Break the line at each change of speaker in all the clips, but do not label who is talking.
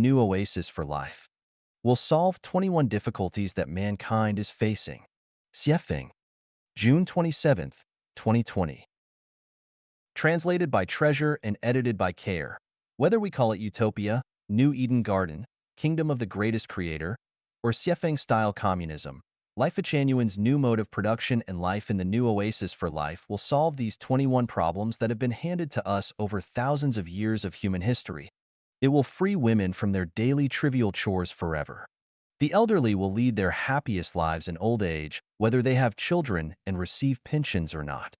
new oasis for life will solve 21 difficulties that mankind is facing. Xiefeng, June 27th, 2020. Translated by Treasure and edited by Care. Whether we call it Utopia, New Eden Garden, Kingdom of the Greatest Creator, or Xiefeng-style communism, Life Genuine's new mode of production and life in the new oasis for life will solve these 21 problems that have been handed to us over thousands of years of human history. It will free women from their daily trivial chores forever. The elderly will lead their happiest lives in old age, whether they have children and receive pensions or not.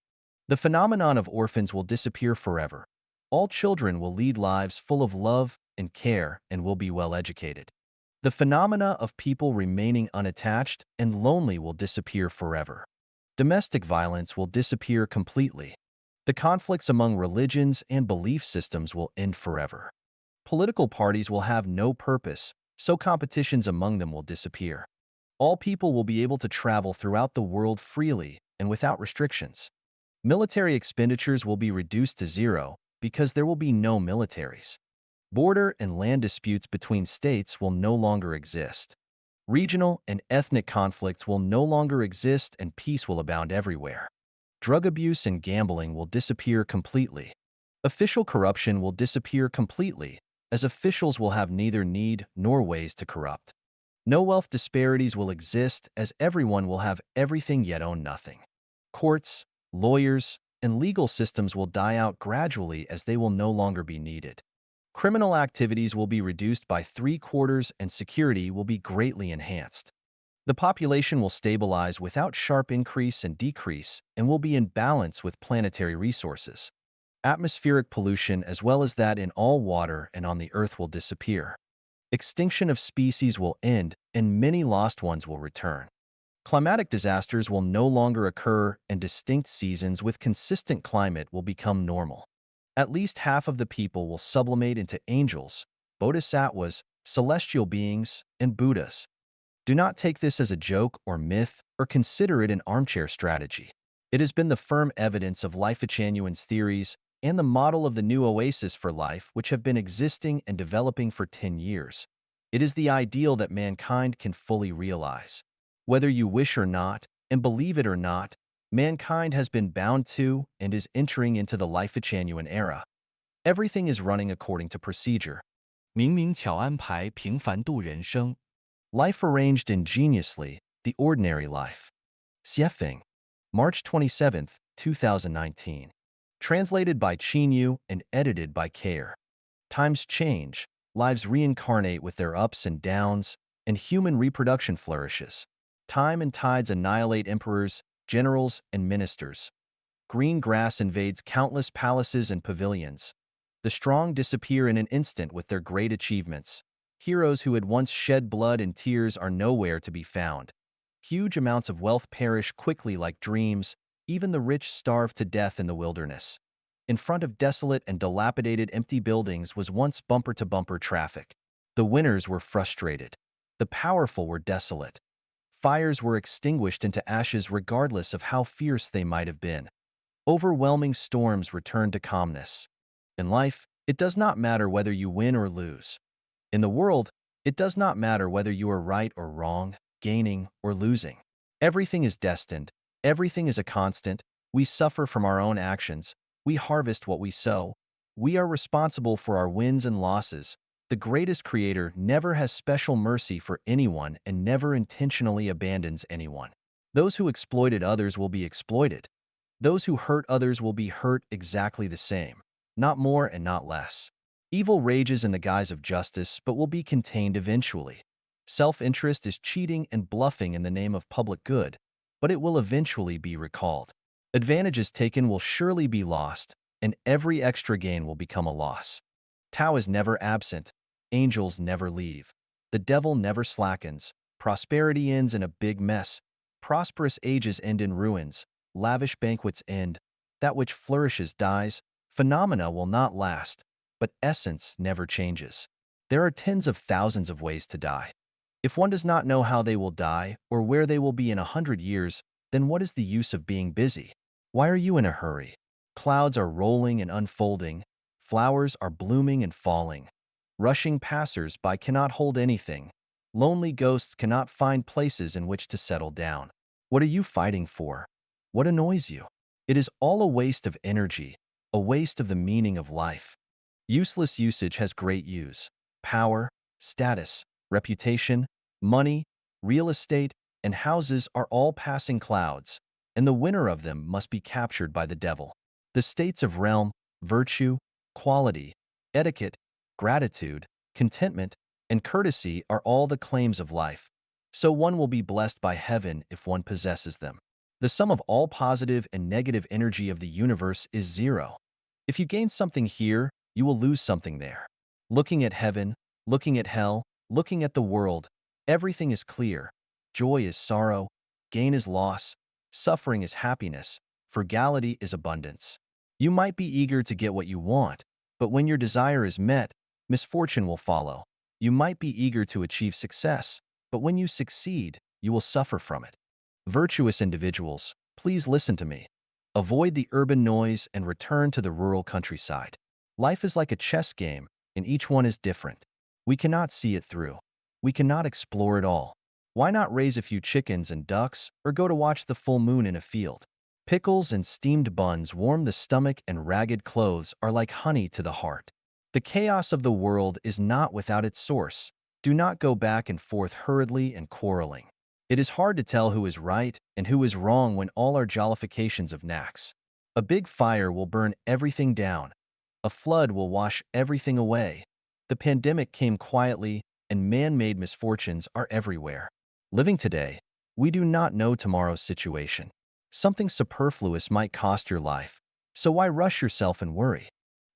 The phenomenon of orphans will disappear forever. All children will lead lives full of love and care and will be well educated. The phenomena of people remaining unattached and lonely will disappear forever. Domestic violence will disappear completely. The conflicts among religions and belief systems will end forever. Political parties will have no purpose, so competitions among them will disappear. All people will be able to travel throughout the world freely and without restrictions. Military expenditures will be reduced to zero because there will be no militaries. Border and land disputes between states will no longer exist. Regional and ethnic conflicts will no longer exist and peace will abound everywhere. Drug abuse and gambling will disappear completely. Official corruption will disappear completely, as officials will have neither need nor ways to corrupt. No wealth disparities will exist as everyone will have everything yet own nothing. Courts, lawyers, and legal systems will die out gradually as they will no longer be needed. Criminal activities will be reduced by 3/4 and security will be greatly enhanced. The population will stabilize without sharp increase and decrease and will be in balance with planetary resources. Atmospheric pollution as well as that in all water and on the earth will disappear. Extinction of species will end and many lost ones will return. Climatic disasters will no longer occur and distinct seasons with consistent climate will become normal. At least half of the people will sublimate into angels, bodhisattvas, celestial beings, and Buddhas. Do not take this as a joke or myth or consider it an armchair strategy. It has been the firm evidence of Life Genuine's theories and the model of the new oasis for life which have been existing and developing for 10 years. It is the ideal that mankind can fully realize. Whether you wish or not, and believe it or not, mankind has been bound to and is entering into the Life Genuine era. Everything is running according to procedure.
明明巧安排平凡度人生。
Life arranged ingeniously, the ordinary life. Xiefeng, March 27th, 2019. Translated by Qinyu and edited by Care. Times change, lives reincarnate with their ups and downs, and human reproduction flourishes. Time and tides annihilate emperors, generals, and ministers. Green grass invades countless palaces and pavilions. The strong disappear in an instant with their great achievements. Heroes who had once shed blood and tears are nowhere to be found. Huge amounts of wealth perish quickly like dreams. Even the rich starve to death in the wilderness. In front of desolate and dilapidated empty buildings was once bumper-to-bumper traffic. The winners were frustrated. The powerful were desolate. Fires were extinguished into ashes regardless of how fierce they might have been. Overwhelming storms returned to calmness. In life, it does not matter whether you win or lose. In the world, it does not matter whether you are right or wrong, gaining or losing. Everything is destined. Everything is a constant. We suffer from our own actions. We harvest what we sow. We are responsible for our wins and losses. The greatest creator never has special mercy for anyone and never intentionally abandons anyone. Those who exploited others will be exploited. Those who hurt others will be hurt exactly the same, not more and not less. Evil rages in the guise of justice but will be contained eventually. Self-interest is cheating and bluffing in the name of public good, but it will eventually be recalled. Advantages taken will surely be lost, and every extra gain will become a loss. Tao is never absent. Angels never leave. The devil never slackens. Prosperity ends in a big mess. Prosperous ages end in ruins. Lavish banquets end. That which flourishes dies. Phenomena will not last, but essence never changes. There are tens of thousands of ways to die. If one does not know how they will die or where they will be in 100 years, then what is the use of being busy? Why are you in a hurry? Clouds are rolling and unfolding. Flowers are blooming and falling. Rushing passers-by cannot hold anything. Lonely ghosts cannot find places in which to settle down. What are you fighting for? What annoys you? It is all a waste of energy, a waste of the meaning of life. Useless usage has great use. Power, status, reputation, money, real estate, and houses are all passing clouds, and the winner of them must be captured by the devil. The states of realm, virtue, quality, etiquette, gratitude, contentment, and courtesy are all the claims of life. So one will be blessed by heaven if one possesses them. The sum of all positive and negative energy of the universe is zero. If you gain something here, you will lose something there. Looking at heaven, looking at hell, looking at the world, everything is clear. Joy is sorrow, gain is loss, suffering is happiness, frugality is abundance. You might be eager to get what you want, but when your desire is met, misfortune will follow. You might be eager to achieve success, but when you succeed, you will suffer from it. Virtuous individuals, please listen to me. Avoid the urban noise and return to the rural countryside. Life is like a chess game, and each one is different. We cannot see it through. We cannot explore it all. Why not raise a few chickens and ducks, or go to watch the full moon in a field? Pickles and steamed buns warm the stomach, and ragged clothes are like honey to the heart. The chaos of the world is not without its source. Do not go back and forth hurriedly and quarreling. It is hard to tell who is right and who is wrong when all are jollifications of knacks. A big fire will burn everything down. A flood will wash everything away. The pandemic came quietly, and man-made misfortunes are everywhere. Living today, we do not know tomorrow's situation. Something superfluous might cost your life, so why rush yourself and worry?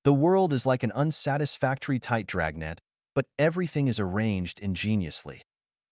The world is like an unsatisfactory tight dragnet, but everything is arranged ingeniously.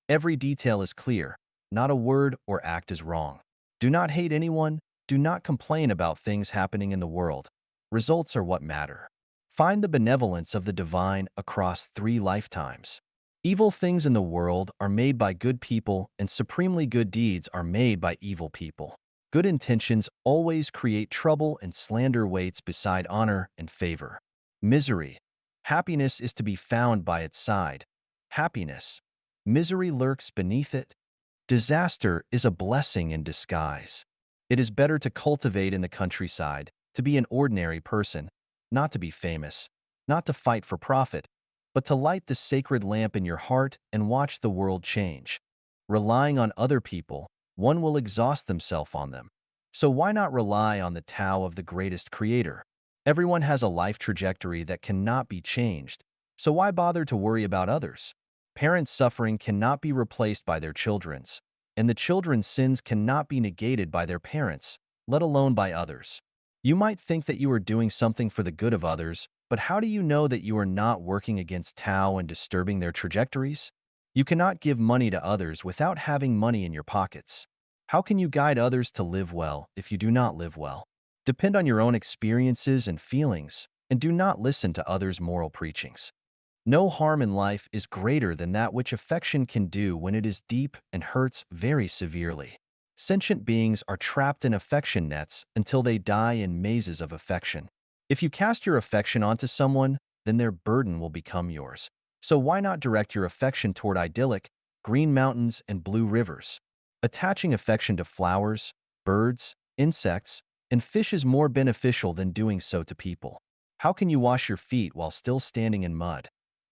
Every detail is clear, not a word or act is wrong. Do not hate anyone, do not complain about things happening in the world. Results are what matter. Find the benevolence of the divine across 3 lifetimes. Evil things in the world are made by good people, and supremely good deeds are made by evil people. Good intentions always create trouble, and slander waits beside honor and favor. Misery. Happiness is to be found by its side. Happiness. Misery lurks beneath it. Disaster is a blessing in disguise. It is better to cultivate in the countryside, to be an ordinary person, not to be famous, not to fight for profit, but to light the sacred lamp in your heart and watch the world change. Relying on other people, one will exhaust themselves on them. So why not rely on the Tao of the greatest creator? Everyone has a life trajectory that cannot be changed, so why bother to worry about others? Parents' suffering cannot be replaced by their children's, and the children's sins cannot be negated by their parents, let alone by others. You might think that you are doing something for the good of others, but how do you know that you are not working against Tao and disturbing their trajectories? You cannot give money to others without having money in your pockets. How can you guide others to live well if you do not live well? Depend on your own experiences and feelings, and do not listen to others' moral preachings. No harm in life is greater than that which affection can do when it is deep and hurts very severely. Sentient beings are trapped in affection nets until they die in mazes of affection. If you cast your affection onto someone, then their burden will become yours. So why not direct your affection toward idyllic, green mountains and blue rivers? Attaching affection to flowers, birds, insects, and fish is more beneficial than doing so to people. How can you wash your feet while still standing in mud?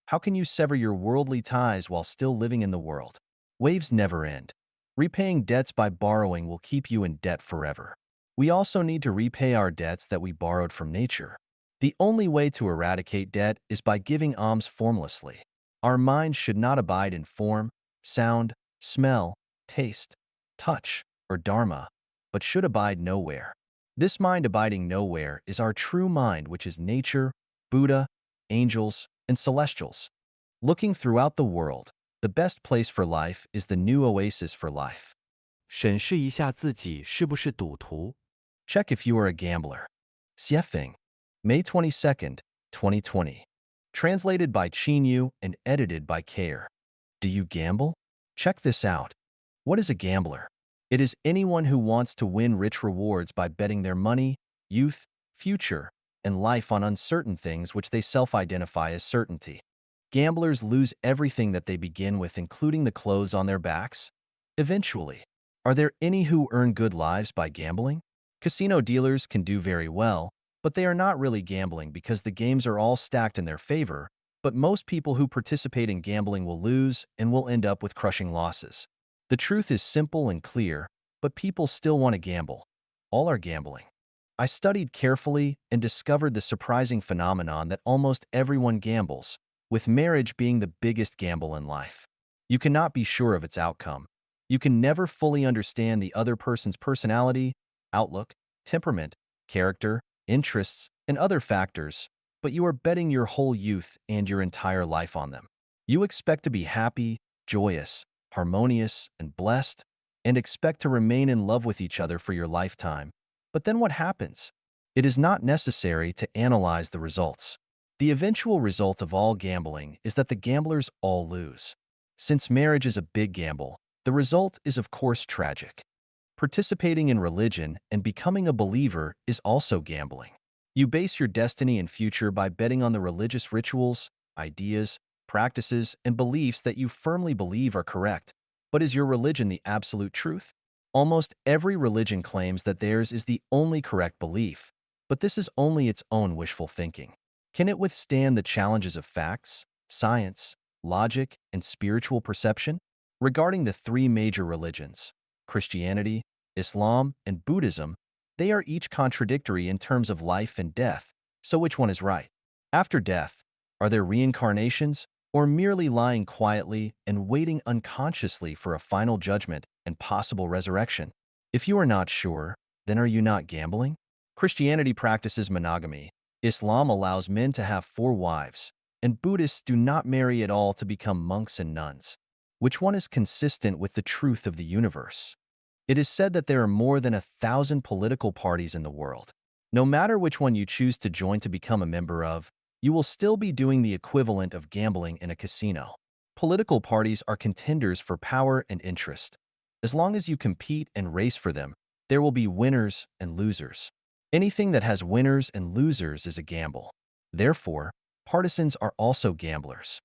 How can you sever your worldly ties while still living in the world? Waves never end. Repaying debts by borrowing will keep you in debt forever. We also need to repay our debts that we borrowed from nature. The only way to eradicate debt is by giving alms formlessly. Our minds should not abide in form, sound, smell, taste, touch, or dharma, but should abide nowhere. This mind abiding nowhere is our true mind, which is nature, Buddha, angels, and celestials. Looking throughout the world, the best place for life is the new oasis for life.
审视一下自己是不是赌徒。
Check if you are a gambler. Xiefeng, May 22nd, 2020. Translated by Yu and edited by Care. Do you gamble? Check this out. What is a gambler? It is anyone who wants to win rich rewards by betting their money, youth, future, and life on uncertain things which they self-identify as certainty. Gamblers lose everything that they begin with, including the clothes on their backs. Eventually, are there any who earn good lives by gambling? Casino dealers can do very well, but they are not really gambling because the games are all stacked in their favor. But most people who participate in gambling will lose and will end up with crushing losses. The truth is simple and clear, but people still want to gamble. All are gambling. I studied carefully and discovered the surprising phenomenon that almost everyone gambles, with marriage being the biggest gamble in life. You cannot be sure of its outcome. You can never fully understand the other person's personality, outlook, temperament, character, interests, and other factors, but you are betting your whole youth and your entire life on them. You expect to be happy, joyous, harmonious, and blessed, and expect to remain in love with each other for your lifetime. But then what happens? It is not necessary to analyze the results. The eventual result of all gambling is that the gamblers all lose. Since marriage is a big gamble, the result is of course tragic. Participating in religion and becoming a believer is also gambling. You base your destiny and future by betting on the religious rituals, ideas, practices, and beliefs that you firmly believe are correct. But is your religion the absolute truth? Almost every religion claims that theirs is the only correct belief, but this is only its own wishful thinking. Can it withstand the challenges of facts, science, logic, and spiritual perception? Regarding the three major religions, Christianity, Islam, and Buddhism, they are each contradictory in terms of life and death, so which one is right? After death, are there reincarnations, or merely lying quietly and waiting unconsciously for a final judgment and possible resurrection? If you are not sure, then are you not gambling? Christianity practices monogamy, Islam allows men to have 4 wives, and Buddhists do not marry at all to become monks and nuns. Which one is consistent with the truth of the universe? It is said that there are more than 1,000 political parties in the world. No matter which one you choose to join to become a member of, you will still be doing the equivalent of gambling in a casino. Political parties are contenders for power and interest. As long as you compete and race for them, there will be winners and losers. Anything that has winners and losers is a gamble. Therefore, partisans are also gamblers.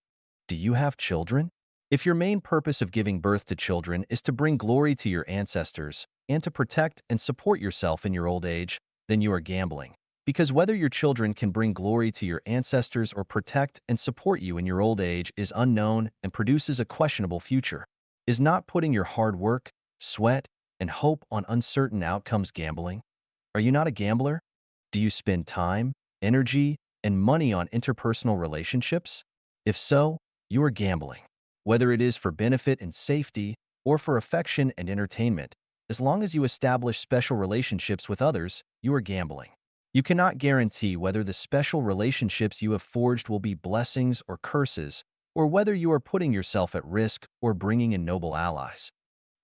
Do you have children? If your main purpose of giving birth to children is to bring glory to your ancestors and to protect and support yourself in your old age, then you are gambling. Because whether your children can bring glory to your ancestors or protect and support you in your old age is unknown and produces a questionable future. Is not putting your hard work, sweat, and hope on uncertain outcomes gambling? Are you not a gambler? Do you spend time, energy, and money on interpersonal relationships? If so, you are gambling. Whether it is for benefit and safety or for affection and entertainment, as long as you establish special relationships with others, you are gambling. You cannot guarantee whether the special relationships you have forged will be blessings or curses, or whether you are putting yourself at risk or bringing in noble allies.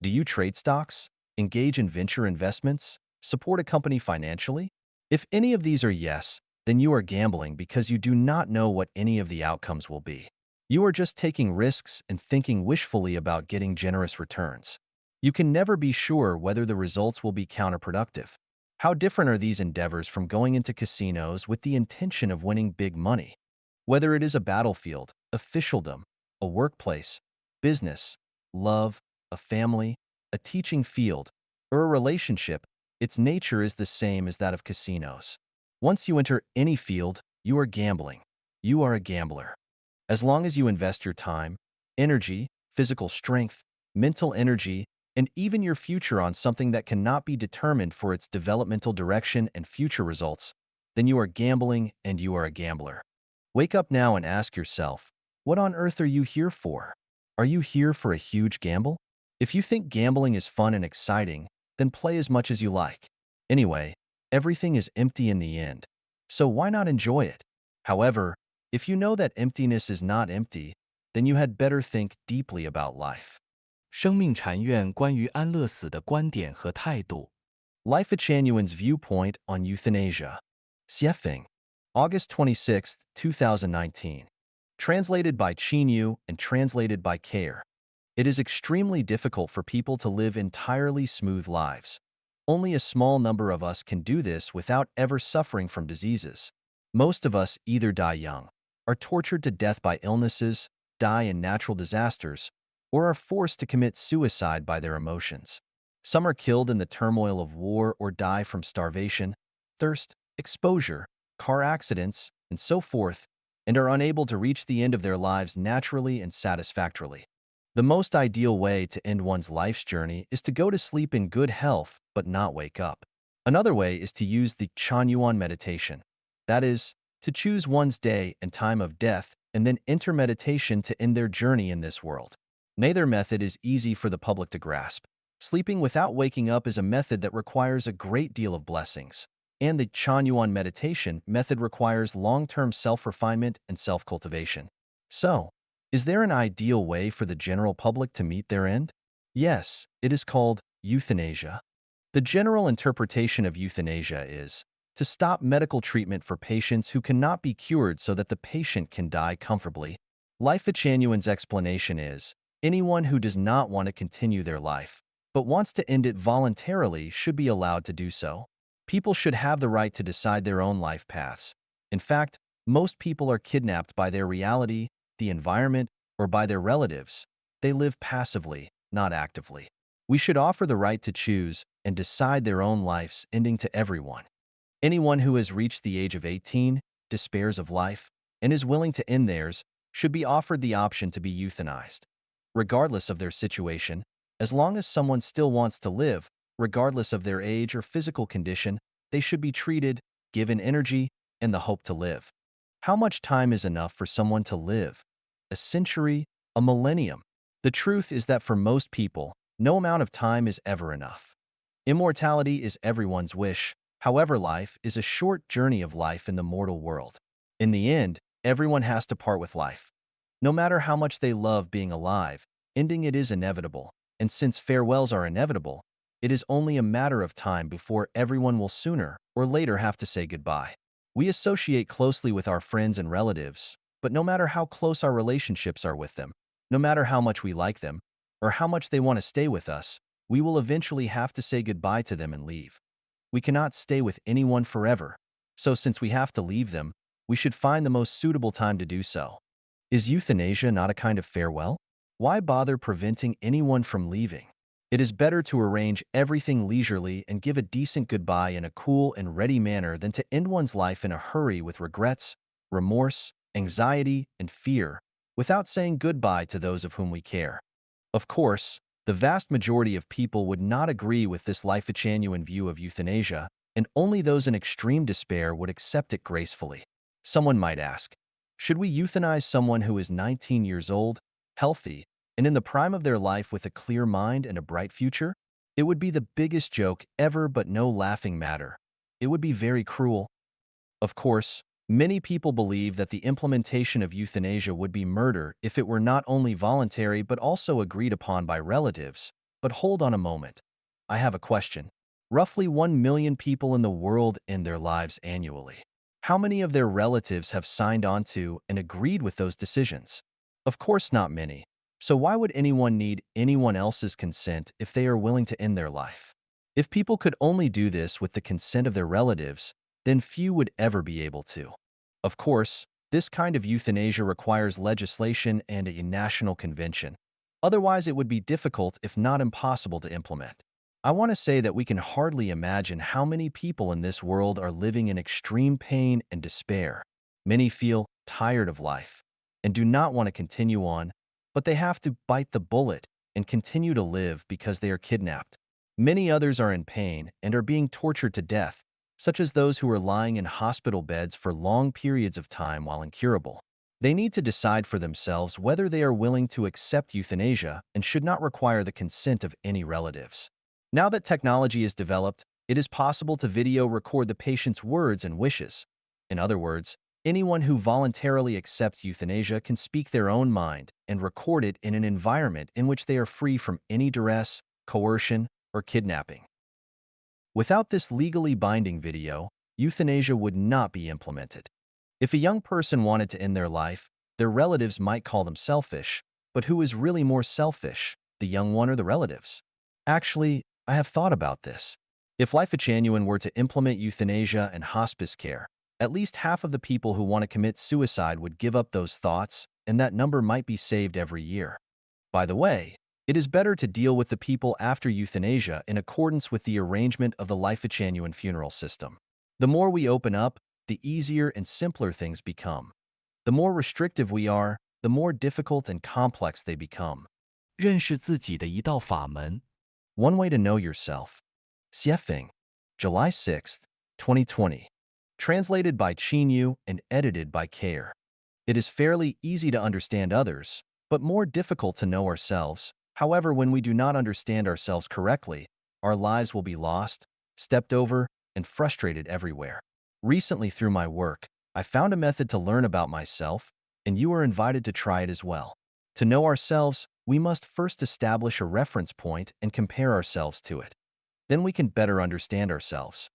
Do you trade stocks, engage in venture investments, support a company financially? If any of these are yes, then you are gambling because you do not know what any of the outcomes will be. You are just taking risks and thinking wishfully about getting generous returns. You can never be sure whether the results will be counterproductive. How different are these endeavors from going into casinos with the intention of winning big money? Whether it is a battlefield, officialdom, a workplace, business, love, a family, a teaching field, or a relationship, its nature is the same as that of casinos. Once you enter any field, you are gambling. You are a gambler. As long as you invest your time, energy, physical strength, mental energy, and even your future on something that cannot be determined for its developmental direction and future results, then you are gambling and you are a gambler. Wake up now and ask yourself, what on earth are you here for? Are you here for a huge gamble? If you think gambling is fun and exciting, then play as much as you like. Anyway, everything is empty in the end, so why not enjoy it? However, if you know that emptiness is not empty, then you had better think deeply about life.
生命禅院关于安乐死的观点和态度。
Life Achanuan's viewpoint on euthanasia. Xiefeng, August 26, 2019. Translated by Chinyu and translated by Care. It is extremely difficult for people to live entirely smooth lives. Only a small number of us can do this without ever suffering from diseases. Most of us either die young, are tortured to death by illnesses, die in natural disasters, or are forced to commit suicide by their emotions. Some are killed in the turmoil of war or die from starvation, thirst, exposure, car accidents, and so forth, and are unable to reach the end of their lives naturally and satisfactorily. The most ideal way to end one's life's journey is to go to sleep in good health but not wake up. Another way is to use the Chanyuan meditation. That is, to choose one's day and time of death and then enter meditation to end their journey in this world. Neither method is easy for the public to grasp. Sleeping without waking up is a method that requires a great deal of blessings, and the Chanyuan meditation method requires long-term self-refinement and self-cultivation. So, is there an ideal way for the general public to meet their end? Yes, it is called euthanasia. The general interpretation of euthanasia is to stop medical treatment for patients who cannot be cured so that the patient can die comfortably. Life Chanuan's explanation is anyone who does not want to continue their life but wants to end it voluntarily should be allowed to do so. People should have the right to decide their own life paths. In fact, most people are kidnapped by their reality, the environment, or by their relatives. They live passively, not actively. We should offer the right to choose and decide their own life's ending to everyone. Anyone who has reached the age of 18, despairs of life, and is willing to end theirs should be offered the option to be euthanized. Regardless of their situation, as long as someone still wants to live, regardless of their age or physical condition, they should be treated, given energy, and the hope to live. How much time is enough for someone to live? A century? A millennium? The truth is that for most people, no amount of time is ever enough. Immortality is everyone's wish. However, life is a short journey of life in the mortal world. In the end, everyone has to part with life. No matter how much they love being alive, ending it is inevitable. And since farewells are inevitable, it is only a matter of time before everyone will sooner or later have to say goodbye. We associate closely with our friends and relatives, but no matter how close our relationships are with them, no matter how much we like them, or how much they want to stay with us, we will eventually have to say goodbye to them and leave. We cannot stay with anyone forever, so since we have to leave them, we should find the most suitable time to do so. Is euthanasia not a kind of farewell? Why bother preventing anyone from leaving? It is better to arrange everything leisurely and give a decent goodbye in a cool and ready manner than to end one's life in a hurry with regrets, remorse, anxiety, and fear, without saying goodbye to those of whom we care. Of course, the vast majority of people would not agree with this life-genuine view of euthanasia, and only those in extreme despair would accept it gracefully. Someone might ask, should we euthanize someone who is 19 years old, healthy, and in the prime of their life with a clear mind and a bright future? It would be the biggest joke ever but no laughing matter. It would be very cruel. Of course, many people believe that the implementation of euthanasia would be murder if it were not only voluntary but also agreed upon by relatives. But hold on a moment. I have a question. Roughly 1 million people in the world end their lives annually. How many of their relatives have signed on to and agreed with those decisions? Of course, not many. So why would anyone need anyone else's consent if they are willing to end their life? If people could only do this with the consent of their relatives, then few would ever be able to. Of course, this kind of euthanasia requires legislation and a national convention. Otherwise, it would be difficult, if not impossible, to implement. I want to say that we can hardly imagine how many people in this world are living in extreme pain and despair. Many feel tired of life and do not want to continue on, but they have to bite the bullet and continue to live because they are kidnapped. Many others are in pain and are being tortured to death, such as those who are lying in hospital beds for long periods of time while incurable. They need to decide for themselves whether they are willing to accept euthanasia and should not require the consent of any relatives. Now that technology is developed, it is possible to video record the patient's words and wishes. In other words, anyone who voluntarily accepts euthanasia can speak their own mind and record it in an environment in which they are free from any duress, coercion, or kidnapping. Without this legally binding video, euthanasia would not be implemented. If a young person wanted to end their life, their relatives might call them selfish, but who is really more selfish, the young one or the relatives? Actually, I have thought about this. If Life Genuine were to implement euthanasia and hospice care, At least half of the people who want to commit suicide would give up those thoughts, and that number might be saved every year. By the way, it is better to deal with the people after euthanasia in accordance with the arrangement of the life-genuine funeral system. The more we open up, the easier and simpler things become. The more restrictive we are, the more difficult and complex they become.
认识自己的一道法门。
One way to know yourself. Xiefeng, July 6th, 2020. Translated by Yu and edited by Care. It is fairly easy to understand others, but more difficult to know ourselves. However, when we do not understand ourselves correctly, our lives will be lost, stepped over, and frustrated everywhere. Recently, through my work, I found a method to learn about myself, and you are invited to try it as well. To know ourselves, we must first establish a reference point and compare ourselves to it. Then we can better understand ourselves.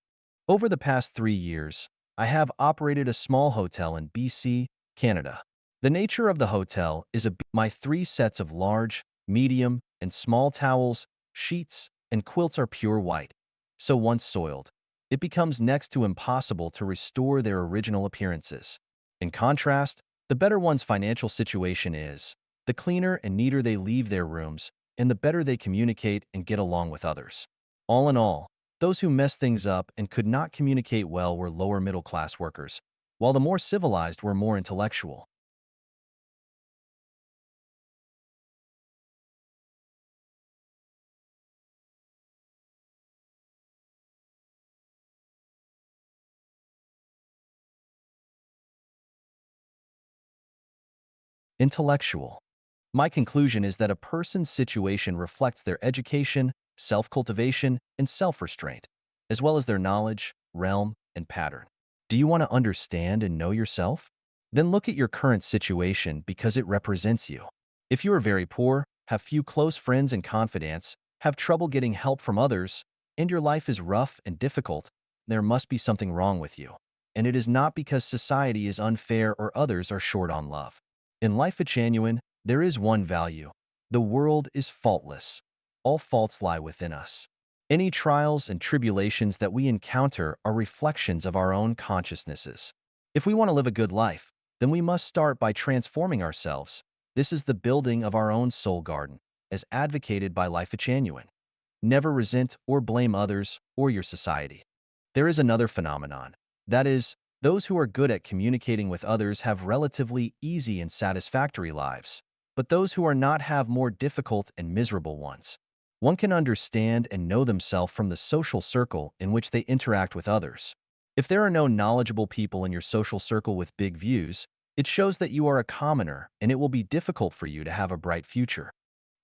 Over the past 3 years, I have operated a small hotel in BC, Canada. The nature of the hotel is my 3 sets of large, medium, and small towels, sheets, and quilts are pure white. So once soiled, it becomes next to impossible to restore their original appearances. In contrast, the better one's financial situation is, the cleaner and neater they leave their rooms, and the better they communicate and get along with others. All in all, those who messed things up and could not communicate well were lower middle-class workers, while the more civilized were more intellectual. Intellectual. My conclusion is that a person's situation reflects their education, self-cultivation, and self-restraint, as well as their knowledge, realm, and pattern. Do you want to understand and know yourself? Then look at your current situation because it represents you. If you are very poor, have few close friends and confidants, have trouble getting help from others, and your life is rough and difficult, there must be something wrong with you. And it is not because society is unfair or others are short on love. In life at genuine, there is one value. The world is faultless. All faults lie within us. Any trials and tribulations that we encounter are reflections of our own consciousnesses. If we want to live a good life, then we must start by transforming ourselves. This is the building of our own soul garden, as advocated by Life at Genuine. Never resent or blame others or your society. There is another phenomenon. That is, those who are good at communicating with others have relatively easy and satisfactory lives, but those who are not have more difficult and miserable ones. One can understand and know themselves from the social circle in which they interact with others. If there are no knowledgeable people in your social circle with big views, it shows that you are a commoner and it will be difficult for you to have a bright future.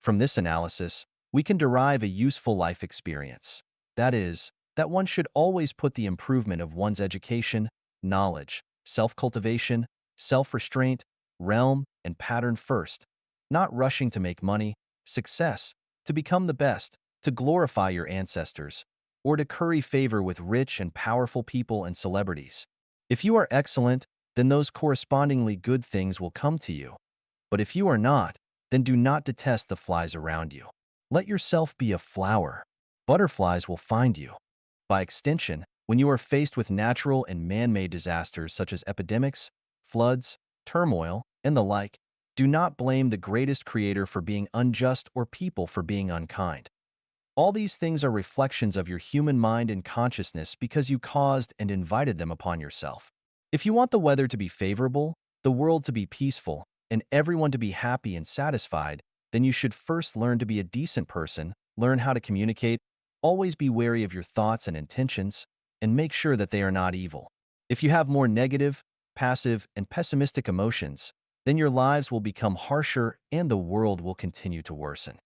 From this analysis, we can derive a useful life experience. That is, that one should always put the improvement of one's education, knowledge, self-cultivation, self-restraint, realm, and pattern first, not rushing to make money, success, to become the best, to glorify your ancestors, or to curry favor with rich and powerful people and celebrities. If you are excellent, then those correspondingly good things will come to you. But if you are not, then do not detest the flies around you. Let yourself be a flower. Butterflies will find you. By extension, when you are faced with natural and man-made disasters such as epidemics, floods, turmoil, and the like, do not blame the greatest creator for being unjust or people for being unkind. All these things are reflections of your human mind and consciousness because you caused and invited them upon yourself. If you want the weather to be favorable, the world to be peaceful, and everyone to be happy and satisfied, then you should first learn to be a decent person, learn how to communicate, always be wary of your thoughts and intentions, and make sure that they are not evil. If you have more negative, passive, and pessimistic emotions, then your lives will become harsher and the world will continue to worsen.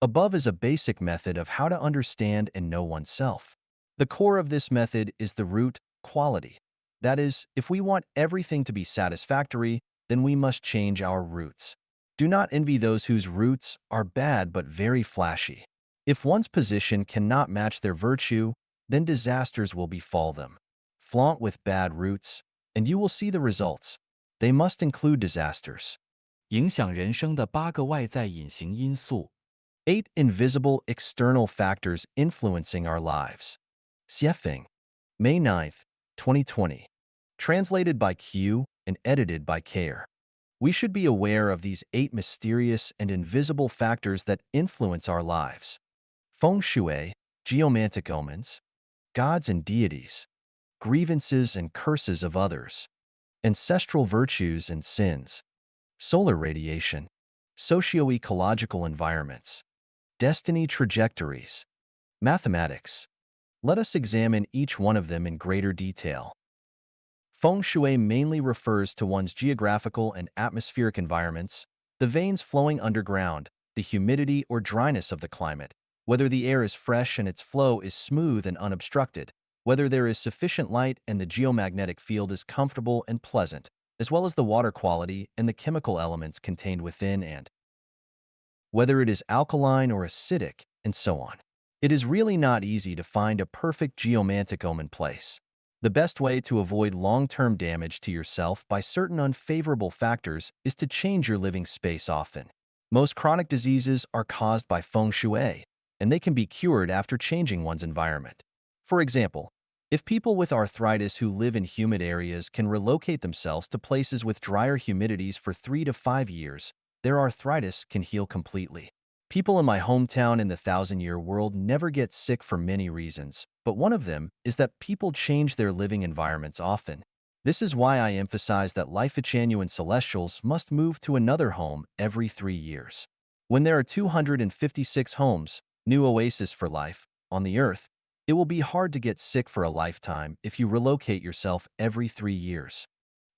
Above is a basic method of how to understand and know oneself. The core of this method is the root, quality. That is, if we want everything to be satisfactory, then we must change our roots. Do not envy those whose roots are bad but very flashy. If one's position cannot match their virtue, then disasters will befall them. Flaunt with bad roots, and you will see the results. They must include disasters.
影响人生的8个外在隐形因素。
8 invisible external factors influencing our lives. Xiefeng, May 9th, 2020. translated by Q and edited by Care. We should be aware of these 8 mysterious and invisible factors that influence our lives. Feng Shui, geomantic omens, gods and deities, grievances and curses of others, ancestral virtues and sins, solar radiation, socio-ecological environments, destiny trajectories, mathematics. Let us examine each one of them in greater detail. Feng Shui mainly refers to one's geographical and atmospheric environments, the veins flowing underground, the humidity or dryness of the climate, whether the air is fresh and its flow is smooth and unobstructed, whether there is sufficient light and the geomagnetic field is comfortable and pleasant, as well as the water quality and the chemical elements contained within and whether it is alkaline or acidic, and so on. It is really not easy to find a perfect geomantic omen place. The best way to avoid long-term damage to yourself by certain unfavorable factors is to change your living space often. Most chronic diseases are caused by feng shui, and they can be cured after changing one's environment. For example, if people with arthritis who live in humid areas can relocate themselves to places with drier humidities for 3 to 5 years, their arthritis can heal completely. People in my hometown in the thousand-year world never get sick for many reasons, but one of them is that people change their living environments often. This is why I emphasize that Life-genuine Celestials must move to another home every 3 years. When there are 256 homes, new Oasis for life, on the earth, it will be hard to get sick for a lifetime if you relocate yourself every 3 years.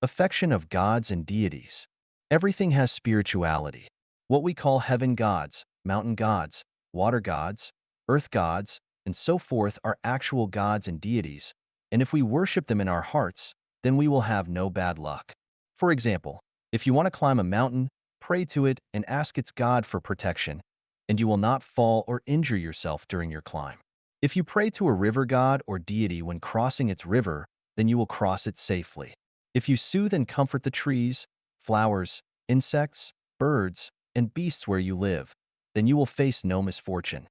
Affection of gods and deities. Everything has spirituality. What we call heaven gods, mountain gods, water gods, earth gods, and so forth are actual gods and deities, and if we worship them in our hearts, then we will have no bad luck. For example, if you want to climb a mountain, pray to it and ask its God for protection, and you will not fall or injure yourself during your climb. If you pray to a river god or deity when crossing its river, then you will cross it safely. If you soothe and comfort the trees, flowers, insects, birds, and beasts where you live, then you will face no misfortune.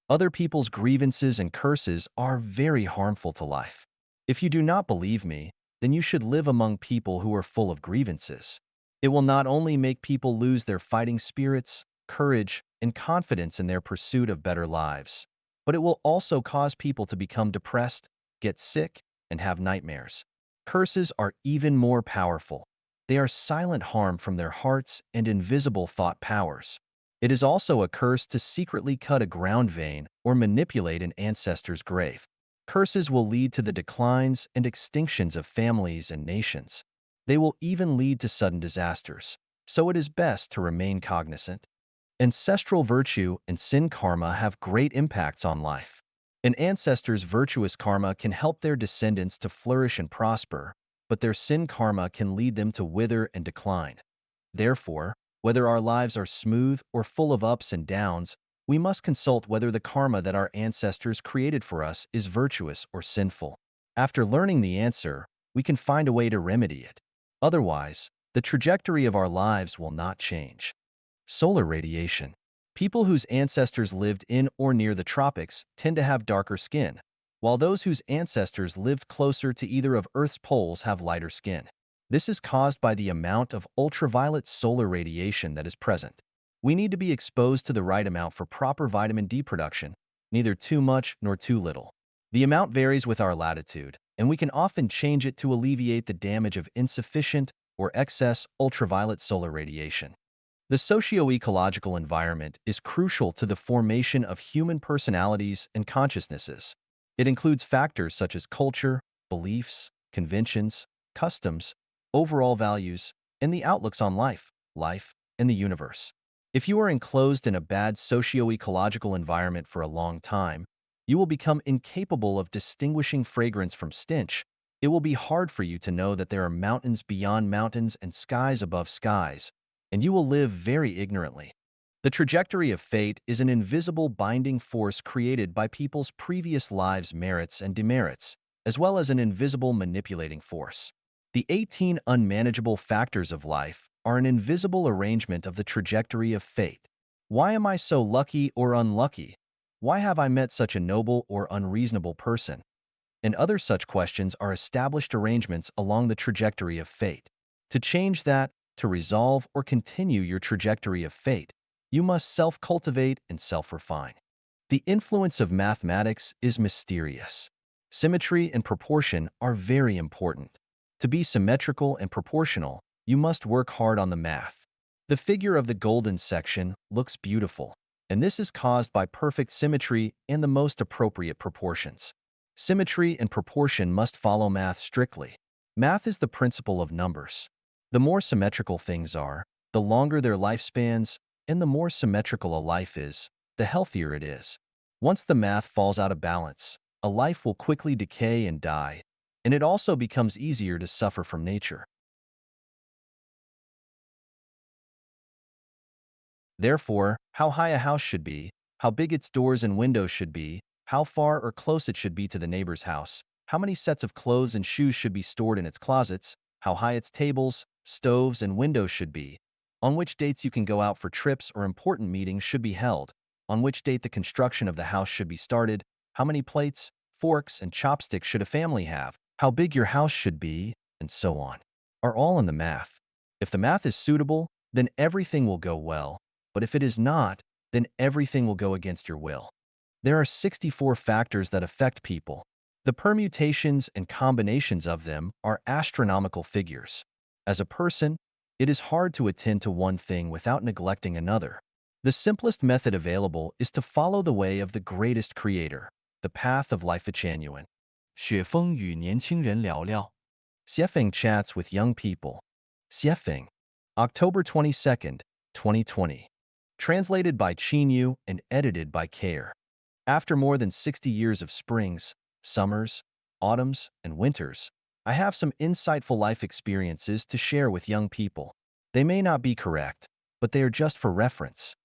Other people's grievances and curses are very harmful to life. If you do not believe me, then you should live among people who are full of grievances. It will not only make people lose their fighting spirits, courage, and confidence in their pursuit of better lives, but it will also cause people to become depressed, get sick, and have nightmares. Curses are even more powerful. They are silent harm from their hearts and invisible thought powers. It is also a curse to secretly cut a ground vein or manipulate an ancestor's grave. Curses will lead to the declines and extinctions of families and nations. They will even lead to sudden disasters, so it is best to remain cognizant. Ancestral virtue and sin karma have great impacts on life. An ancestor's virtuous karma can help their descendants to flourish and prosper, but their sin karma can lead them to wither and decline. Therefore, whether our lives are smooth or full of ups and downs, we must consult whether the karma that our ancestors created for us is virtuous or sinful. After learning the answer, we can find a way to remedy it. Otherwise, the trajectory of our lives will not change. Solar radiation. People whose ancestors lived in or near the tropics tend to have darker skin, while those whose ancestors lived closer to either of Earth's poles have lighter skin. This is caused by the amount of ultraviolet solar radiation that is present. We need to be exposed to the right amount for proper vitamin D production, neither too much nor too little. The amount varies with our latitude, and we can often change it to alleviate the damage of insufficient or excess ultraviolet solar radiation. The socio-ecological environment is crucial to the formation of human personalities and consciousnesses. It includes factors such as culture, beliefs, conventions, customs, overall values, and the outlooks on life, and the universe. If you are enclosed in a bad socio-ecological environment for a long time, you will become incapable of distinguishing fragrance from stench. It will be hard for you to know that there are mountains beyond mountains and skies above skies, and you will live very ignorantly. The trajectory of fate is an invisible binding force created by people's previous lives' merits and demerits, as well as an invisible manipulating force. The 18 unmanageable factors of life are an invisible arrangement of the trajectory of fate. Why am I so lucky or unlucky? Why have I met such a noble or unreasonable person? And other such questions are established arrangements along the trajectory of fate. To change that, to resolve or continue your trajectory of fate, you must self-cultivate and self-refine. The influence of mathematics is mysterious. Symmetry and proportion are very important. To be symmetrical and proportional, you must work hard on the math. The figure of the golden section looks beautiful, and this is caused by perfect symmetry and the most appropriate proportions. Symmetry and proportion must follow math strictly. Math is the principle of numbers. The more symmetrical things are, the longer their lifespans, and the more symmetrical a life is, the healthier it is. Once the math falls out of balance, a life will quickly decay and die, and it also becomes easier to suffer from nature. Therefore, how high a house should be, how big its doors and windows should be, how far or close it should be to the neighbor's house, how many sets of clothes and shoes should be stored in its closets, how high its tables, stoves, and windows should be, on which dates you can go out for trips or important meetings should be held, on which date the construction of the house should be started, how many plates, forks, and chopsticks should a family have, how big your house should be, and so on, are all in the math. If the math is suitable, then everything will go well, but if it is not, then everything will go against your will. There are 64 factors that affect people. The permutations and combinations of them are astronomical figures. As a person, it is hard to attend to one thing without neglecting another. The simplest method available is to follow the way of the greatest creator, the path of life genuine.
雪峰与年轻人聊聊。
Xiefeng chats with young people. Xiefeng, October 22nd, 2020. Translated by Chinyu and edited by Care. After more than 60 years of springs, summers, autumns, and winters, I have some insightful life experiences to share with young people. They may not be correct, but they are just for reference.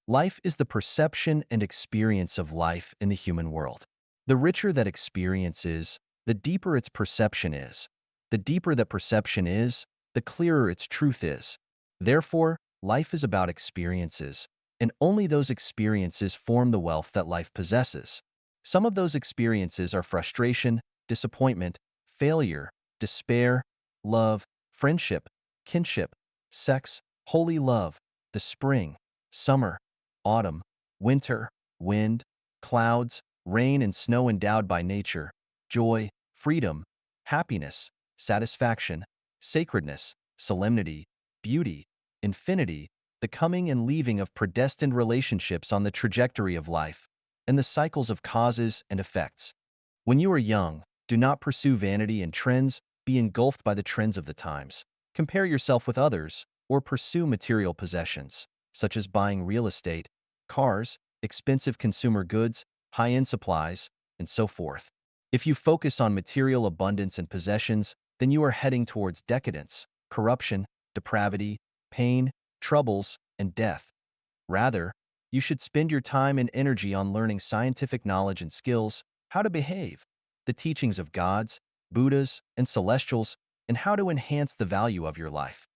Life is the perception and experience of life in the human world. The richer that experience is, the deeper its perception is. The deeper that perception is, the clearer its truth is. Therefore, life is about experiences, and only those experiences form the wealth that life possesses. Some of those experiences are frustration, disappointment, failure, despair, love, friendship, kinship, sex, holy love, the spring, summer, autumn, winter, wind, clouds, rain and snow endowed by nature, joy, freedom, happiness, satisfaction, sacredness, solemnity, beauty, infinity, the coming and leaving of predestined relationships on the trajectory of life, and the cycles of causes and effects. When you are young, do not pursue vanity and trends, be engulfed by the trends of the times. Compare yourself with others, or pursue material possessions, such as buying real estate, cars, expensive consumer goods, high-end supplies, and so forth. If you focus on material abundance and possessions, then you are heading towards decadence, corruption, depravity, pain, troubles, and death. Rather, you should spend your time and energy on learning scientific knowledge and skills, how to behave, the teachings of gods, Buddhas, and celestials, and how to enhance the value of your life.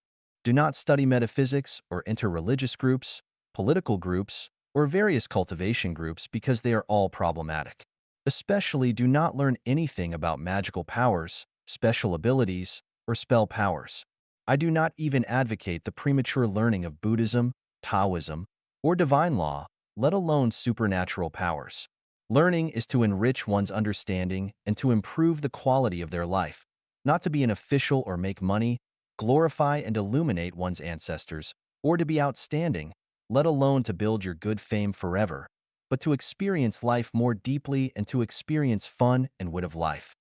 Do not study metaphysics or enter religious groups, political groups, or various cultivation groups because they are all problematic. Especially do not learn anything about magical powers, special abilities, or spell powers. I do not even advocate the premature learning of Buddhism, Taoism, or divine law, let alone supernatural powers. Learning is to enrich one's understanding and to improve the quality of their life, not to be an official or make money, glorify and illuminate one's ancestors, or to be outstanding, let alone to build your good fame forever, but to experience life more deeply and to experience fun and wit of life.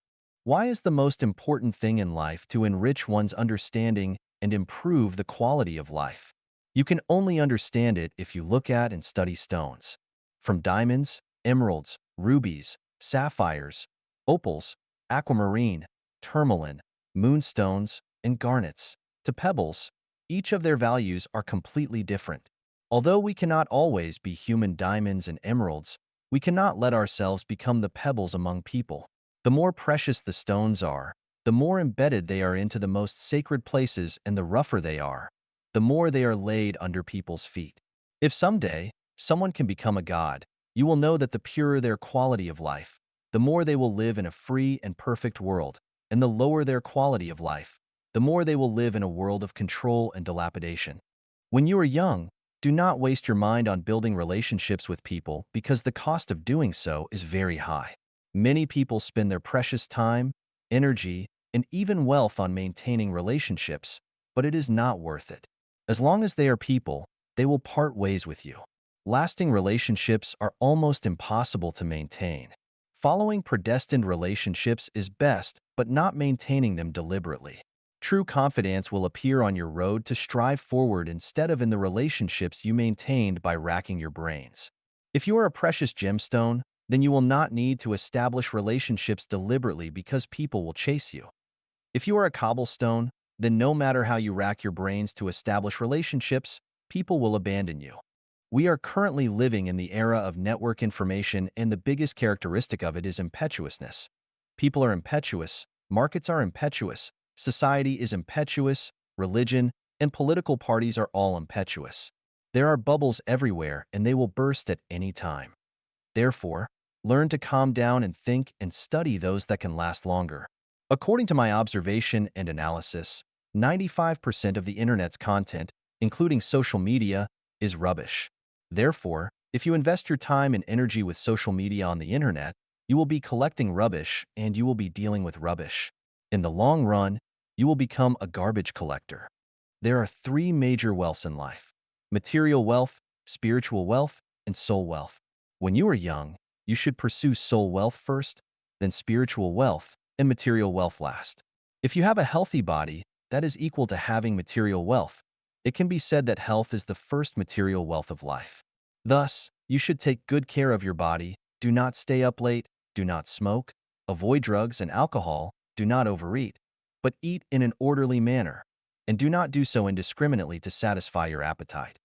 Why is the most important thing in life to enrich one's understanding and improve the quality of life? You can only understand it if you look at and study stones. From diamonds, emeralds, rubies, sapphires, opals, aquamarine, tourmaline, moonstones, and garnets, to pebbles, each of their values are completely different. Although we cannot always be human diamonds and emeralds, we cannot let ourselves become the pebbles among people. The more precious the stones are, the more embedded they are into the most sacred places, and the rougher they are, the more they are laid under people's feet. If someday someone can become a god, you will know that the purer their quality of life, the more they will live in a free and perfect world, and the lower their quality of life, the more they will live in a world of control and dilapidation. When you are young, do not waste your mind on building relationships with people because the cost of doing so is very high. Many people spend their precious time, energy, and even wealth on maintaining relationships, but it is not worth it. As long as they are people, they will part ways with you. Lasting relationships are almost impossible to maintain. Following predestined relationships is best, but not maintaining them deliberately. True confidence will appear on your road to strive forward instead of in the relationships you maintained by racking your brains. If you are a precious gemstone, then you will not need to establish relationships deliberately because people will chase you. If you are a cobblestone, then no matter how you rack your brains to establish relationships, people will abandon you. We are currently living in the era of network information, and the biggest characteristic of it is impetuousness. People are impetuous, markets are impetuous, society is impetuous, religion and political parties are all impetuous. There are bubbles everywhere, and they will burst at any time. Therefore, learn to calm down and think and study those that can last longer. According to my observation and analysis, 95% of the internet's content, including social media, is rubbish. Therefore, if you invest your time and energy with social media on the internet, you will be collecting rubbish and you will be dealing with rubbish. In the long run, you will become a garbage collector. There are three major wealths in life: material wealth, spiritual wealth, and soul wealth. When you are young, you should pursue soul wealth first, then spiritual wealth, and material wealth last. If you have a healthy body, that is equal to having material wealth. It can be said that health is the first material wealth of life. Thus, you should take good care of your body, do not stay up late, do not smoke, avoid drugs and alcohol, do not overeat, but eat in an orderly manner, and do not do so indiscriminately to satisfy your appetite.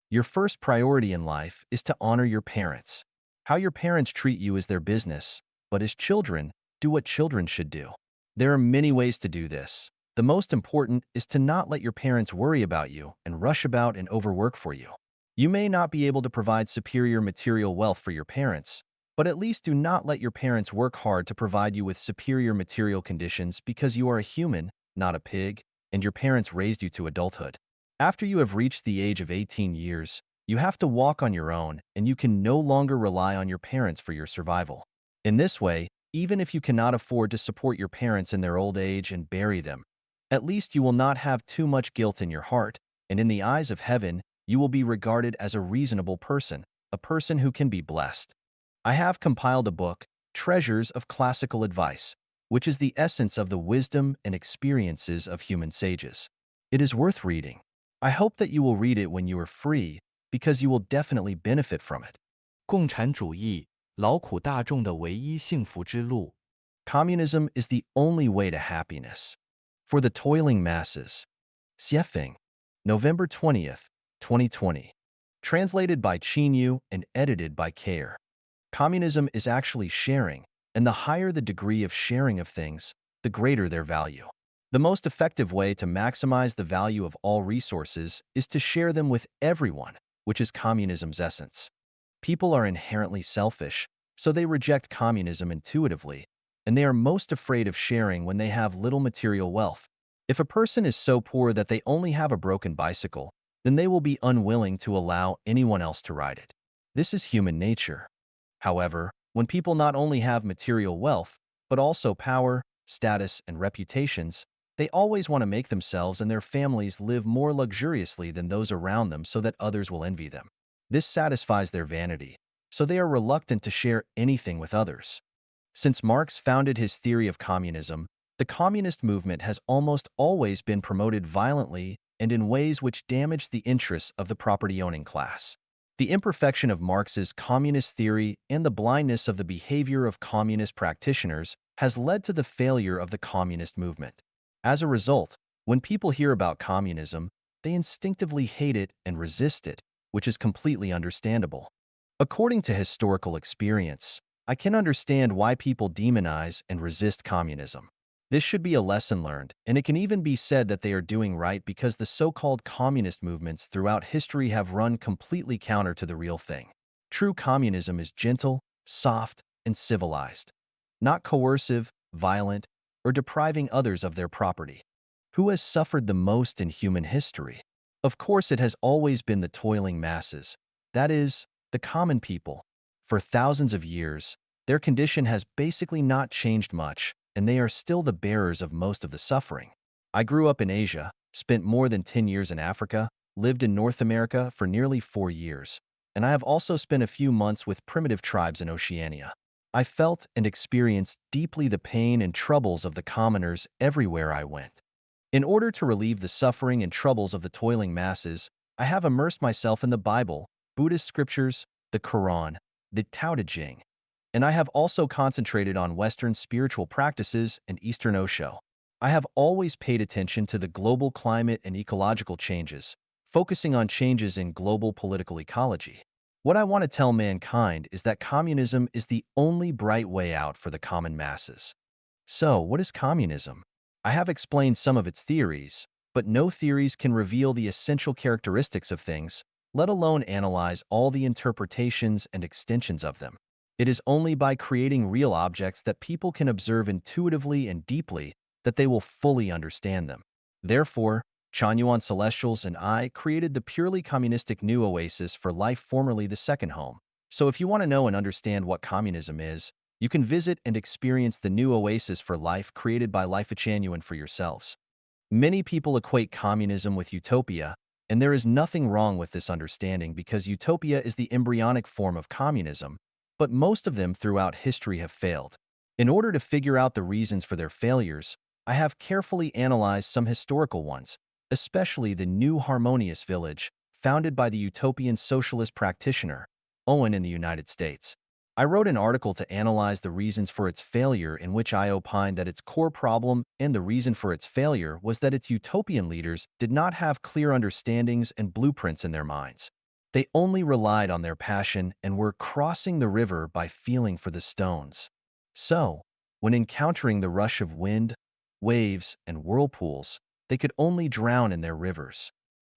Your first priority in life is to honor your parents. How your parents treat you is their business, but as children, do what children should do. There are many ways to do this. The most important is to not let your parents worry about you and rush about and overwork for you. You may not be able to provide superior material wealth for your parents, but at least do not let your parents work hard to provide you with superior material conditions because you are a human, not a pig, and your parents raised you to adulthood. After you have reached the age of 18 years, you have to walk on your own, and you can no longer rely on your parents for your survival. In this way, even if you cannot afford to support your parents in their old age and bury them, at least you will not have too much guilt in your heart, and in the eyes of heaven, you will be regarded as a reasonable person, a person who can be blessed. I have compiled a book, Treasures of Classical Advice, which is the essence of the wisdom and experiences of human sages. It is worth reading. I hope that you will read it when you are free, because you will definitely benefit from it.
共产主义，劳苦大众的唯一幸福之路。
Communism is the only way to happiness. For the toiling masses. Xiefeng, November 20th, 2020. Translated by Chinyu and edited by Care. Communism is actually sharing, and the higher the degree of sharing of things, the greater their value. The most effective way to maximize the value of all resources is to share them with everyone, which is communism's essence. People are inherently selfish, so they reject communism intuitively, and they are most afraid of sharing when they have little material wealth. If a person is so poor that they only have a broken bicycle, then they will be unwilling to allow anyone else to ride it. This is human nature. However, when people not only have material wealth, but also power, status, and reputations, they always want to make themselves and their families live more luxuriously than those around them so that others will envy them. This satisfies their vanity, so they are reluctant to share anything with others. Since Marx founded his theory of communism, the communist movement has almost always been promoted violently and in ways which damage the interests of the property-owning class. The imperfection of Marx's communist theory and the blindness of the behavior of communist practitioners has led to the failure of the communist movement. As a result, when people hear about communism, they instinctively hate it and resist it, which is completely understandable. According to historical experience, I can understand why people demonize and resist communism. This should be a lesson learned, and it can even be said that they are doing right because the so-called communist movements throughout history have run completely counter to the real thing. True communism is gentle, soft, and civilized. not coercive, violent, or depriving others of their property. Who has suffered the most in human history? Of course, it has always been the toiling masses, that is, the common people. For thousands of years, their condition has basically not changed much, and they are still the bearers of most of the suffering. I grew up in Asia, spent more than 10 years in Africa, lived in North America for nearly 4 years, and I have also spent a few months with primitive tribes in Oceania. I felt and experienced deeply the pain and troubles of the commoners everywhere I went. In order to relieve the suffering and troubles of the toiling masses, I have immersed myself in the Bible, Buddhist scriptures, the Quran, the Tao Te Ching, and I have also concentrated on Western spiritual practices and Eastern Osho. I have always paid attention to the global climate and ecological changes, focusing on changes in global political ecology. What I want to tell mankind is that communism is the only bright way out for the common masses. So, what is communism? I have explained some of its theories, but no theories can reveal the essential characteristics of things, let alone analyze all the interpretations and extensions of them. It is only by creating real objects that people can observe intuitively and deeply that they will fully understand them. Therefore, Chanyuan Celestials and I created the purely communistic new Oasis for life, formerly the second home. So if you want to know and understand what communism is, you can visit and experience the new Oasis for life created by Life Chanyuan for yourselves. Many people equate communism with utopia, and there is nothing wrong with this understanding because utopia is the embryonic form of communism, but most of them throughout history have failed. In order to figure out the reasons for their failures, I have carefully analyzed some historical ones, especially the New Harmonious Village, founded by the utopian socialist practitioner, Owen in the United States. I wrote an article to analyze the reasons for its failure in which I opined that its core problem and the reason for its failure was that its utopian leaders did not have clear understandings and blueprints in their minds. They only relied on their passion and were crossing the river by feeling for the stones. So, when encountering the rush of wind, waves, and whirlpools, they could only drown in their rivers.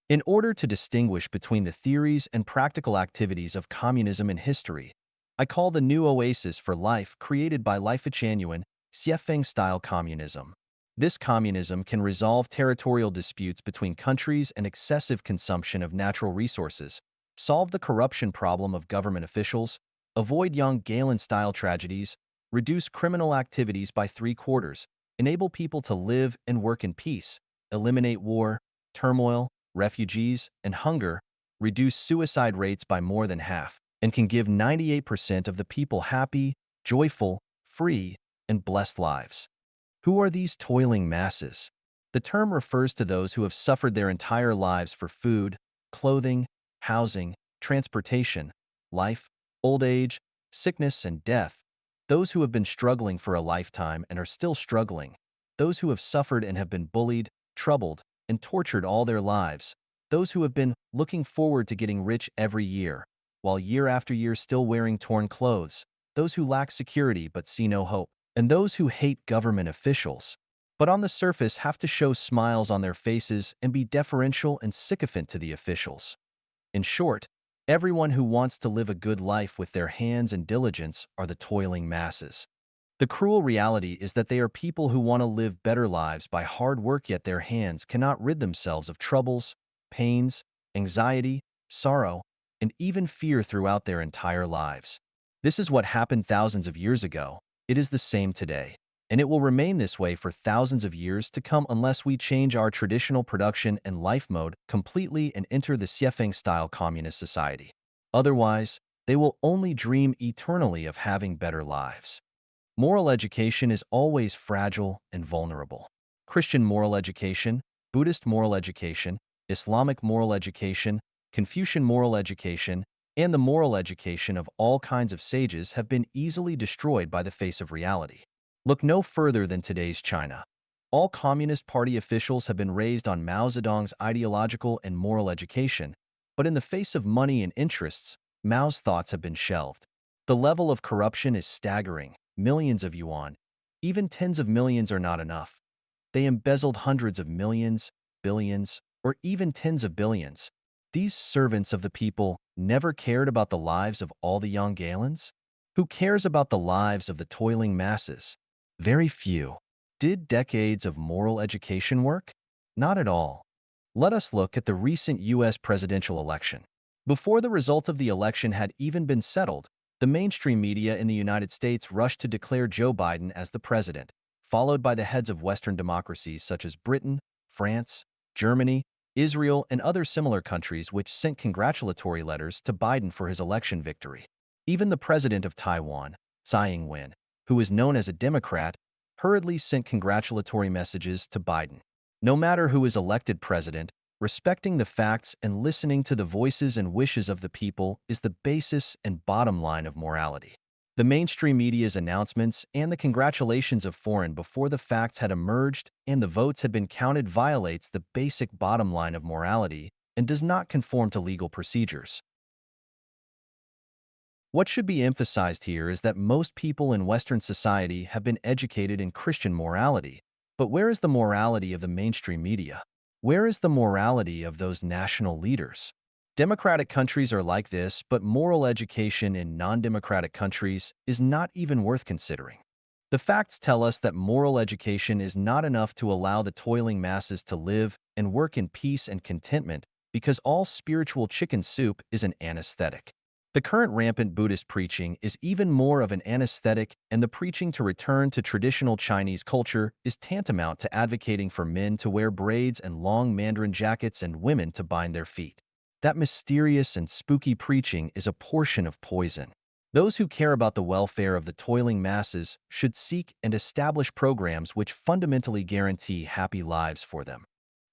In order to distinguish between the theories and practical activities of communism in history, I call the new oasis for life created by Life Genuine Xiefeng-style communism. This communism can resolve territorial disputes between countries and excessive consumption of natural resources, solve the corruption problem of government officials, avoid young Galen-style tragedies, reduce criminal activities by three-quarters, enable people to live and work in peace, eliminate war, turmoil, refugees, and hunger, reduce suicide rates by more than half, and can give 98% of the people happy, joyful, free, and blessed lives. Who are these toiling masses? The term refers to those who have suffered their entire lives for food, clothing, housing, transportation, life, old age, sickness, and death. Those who have been struggling for a lifetime and are still struggling. Those who have suffered and have been bullied, troubled, and tortured all their lives. Those who have been looking forward to getting rich every year, while year after year still wearing torn clothes. Those who lack security but see no hope, and those who hate government officials, but on the surface have to show smiles on their faces and be deferential and sycophant to the officials. In short, everyone who wants to live a good life with their hands and diligence are the toiling masses. The cruel reality is that they are people who want to live better lives by hard work, yet their hands cannot rid themselves of troubles, pains, anxiety, sorrow, and even fear throughout their entire lives. This is what happened thousands of years ago. It is the same today, and it will remain this way for thousands of years to come unless we change our traditional production and life mode completely and enter the Xiefeng-style communist society. Otherwise, they will only dream eternally of having better lives. Moral education is always fragile and vulnerable. Christian moral education, Buddhist moral education, Islamic moral education, Confucian moral education, and the moral education of all kinds of sages have been easily destroyed by the face of reality. Look no further than today's China. All Communist Party officials have been raised on Mao Zedong's ideological and moral education, but in the face of money and interests, Mao's thoughts have been shelved. The level of corruption is staggering. Millions of yuan, even tens of millions are not enough. They embezzled hundreds of millions, billions, or even tens of billions. These servants of the people never cared about the lives of all the young Galens? Who cares about the lives of the toiling masses? Very few. Did decades of moral education work? Not at all. Let us look at the recent U.S. presidential election. Before the result of the election had even been settled, the mainstream media in the United States rushed to declare Joe Biden as the president, followed by the heads of Western democracies such as Britain, France, Germany, Israel, and other similar countries which sent congratulatory letters to Biden for his election victory. Even the president of Taiwan, Tsai Ing-wen, who is known as a Democrat, hurriedly sent congratulatory messages to Biden. No matter who is elected president, respecting the facts and listening to the voices and wishes of the people is the basis and bottom line of morality. The mainstream media's announcements and the congratulations of foreign before the facts had emerged and the votes had been counted violates the basic bottom line of morality and does not conform to legal procedures. What should be emphasized here is that most people in Western society have been educated in Christian morality. But where is the morality of the mainstream media? Where is the morality of those national leaders? Democratic countries are like this, but moral education in non-democratic countries is not even worth considering. The facts tell us that moral education is not enough to allow the toiling masses to live and work in peace and contentment because all spiritual chicken soup is an anesthetic. The current rampant Buddhist preaching is even more of an anesthetic, and the preaching to return to traditional Chinese culture is tantamount to advocating for men to wear braids and long mandarin jackets and women to bind their feet. That mysterious and spooky preaching is a portion of poison. Those who care about the welfare of the toiling masses should seek and establish programs which fundamentally guarantee happy lives for them.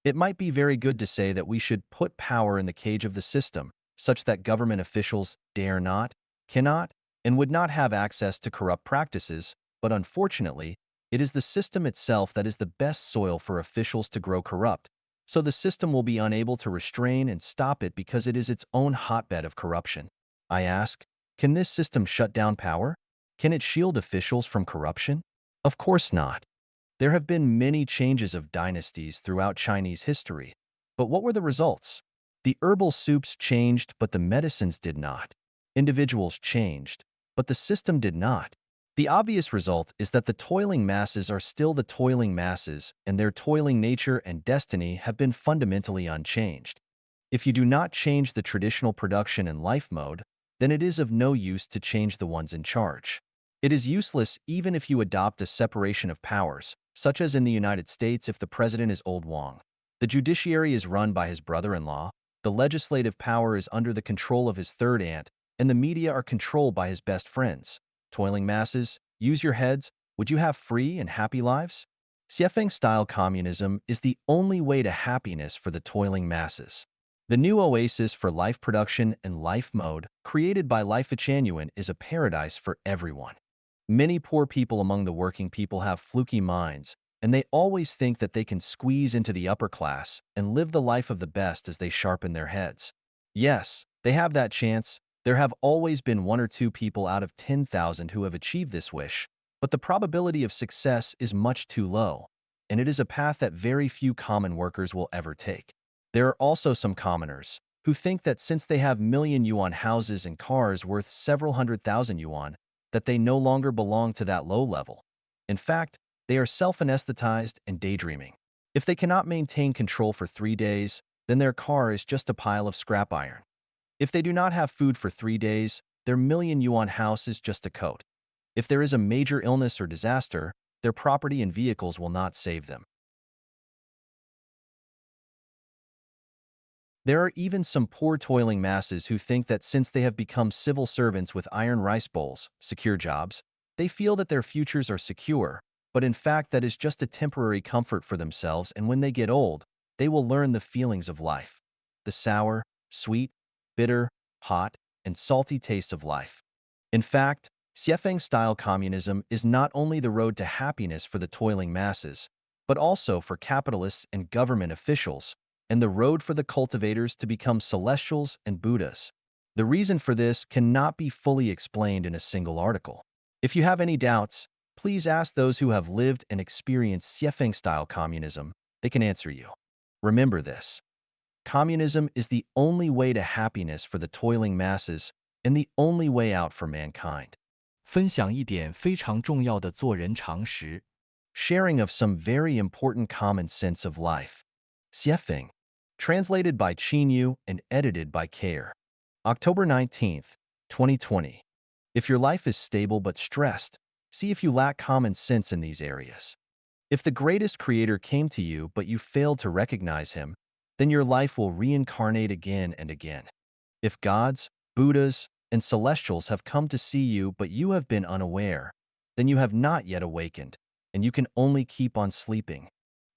It might be very good to say that we should put power in the cage of the system, such that government officials dare not, cannot, and would not have access to corrupt practices, but unfortunately, it is the system itself that is the best soil for officials to grow corrupt, so the system will be unable to restrain and stop it because it is its own hotbed of corruption. I ask, can this system shut down power? Can it shield officials from corruption? Of course not. There have been many changes of dynasties throughout Chinese history, but what were the results? The herbal soups changed, but the medicines did not. Individuals changed, but the system did not. The obvious result is that the toiling masses are still the toiling masses, and their toiling nature and destiny have been fundamentally unchanged. If you do not change the traditional production and life mode, then it is of no use to change the ones in charge. It is useless even if you adopt a separation of powers, such as in the United States if the president is Old Wang. The judiciary is run by his brother-in-law, the legislative power is under the control of his third aunt, and the media are controlled by his best friends. Toiling masses, use your heads. Would you have free and happy lives? Xiefeng-style communism is the only way to happiness for the toiling masses. The new oasis for life production and life mode, created by Life Genuine, is a paradise for everyone. Many poor people among the working people have fluky minds, and they always think that they can squeeze into the upper class and live the life of the best as they sharpen their heads. Yes, they have that chance. There have always been one or two people out of 10,000 who have achieved this wish, but the probability of success is much too low, and it is a path that very few common workers will ever take. There are also some commoners who think that since they have million yuan houses and cars worth several 100,000 yuan, that they no longer belong to that low level. In fact, they are self-anesthetized and daydreaming. If they cannot maintain control for 3 days, then their car is just a pile of scrap iron. If they do not have food for 3 days, their million yuan house is just a coat. If there is a major illness or disaster, their property and vehicles will not save them. There are even some poor toiling masses who think that since they have become civil servants with iron rice bowls, secure jobs, they feel that their futures are secure, but in fact that is just a temporary comfort for themselves, and when they get old, they will learn the feelings of life. The sour, sweet, bitter, hot, and salty taste of life. In fact, Xiefeng-style communism is not only the road to happiness for the toiling masses, but also for capitalists and government officials, and the road for the cultivators to become celestials and Buddhas. The reason for this cannot be fully explained in a single article. If you have any doubts, please ask those who have lived and experienced Xiefeng-style communism. They can answer you. Remember this. Communism is the only way to happiness for the toiling masses and the only way out for mankind.
分享一点非常重要的做人常识。
Sharing of some very important common sense of life. Siefing. Translated by Chinyu and edited by Care. October 19th, 2020. If your life is stable but stressed, see if you lack common sense in these areas. If the greatest creator came to you but you failed to recognize him, then your life will reincarnate again and again. If gods, Buddhas, and celestials have come to see you but you have been unaware, then you have not yet awakened, and you can only keep on sleeping.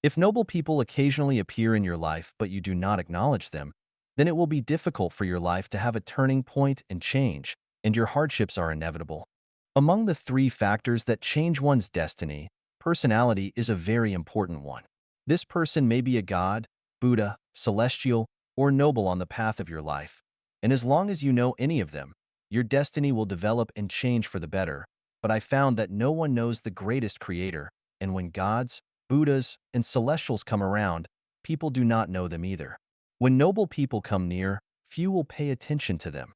If noble people occasionally appear in your life but you do not acknowledge them, then it will be difficult for your life to have a turning point and change, and your hardships are inevitable. Among the three factors that change one's destiny, personality is a very important one. This person may be a god, Buddha, celestial, or noble on the path of your life, and as long as you know any of them, your destiny will develop and change for the better. But I found that no one knows the greatest creator, and when gods, Buddhas, and celestials come around, people do not know them either. When noble people come near, few will pay attention to them.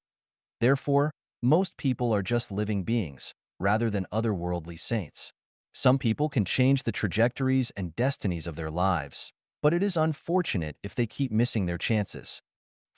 Therefore, most people are just living beings, rather than otherworldly saints. Some people can change the trajectories and destinies of their lives, but it is unfortunate if they keep missing their chances.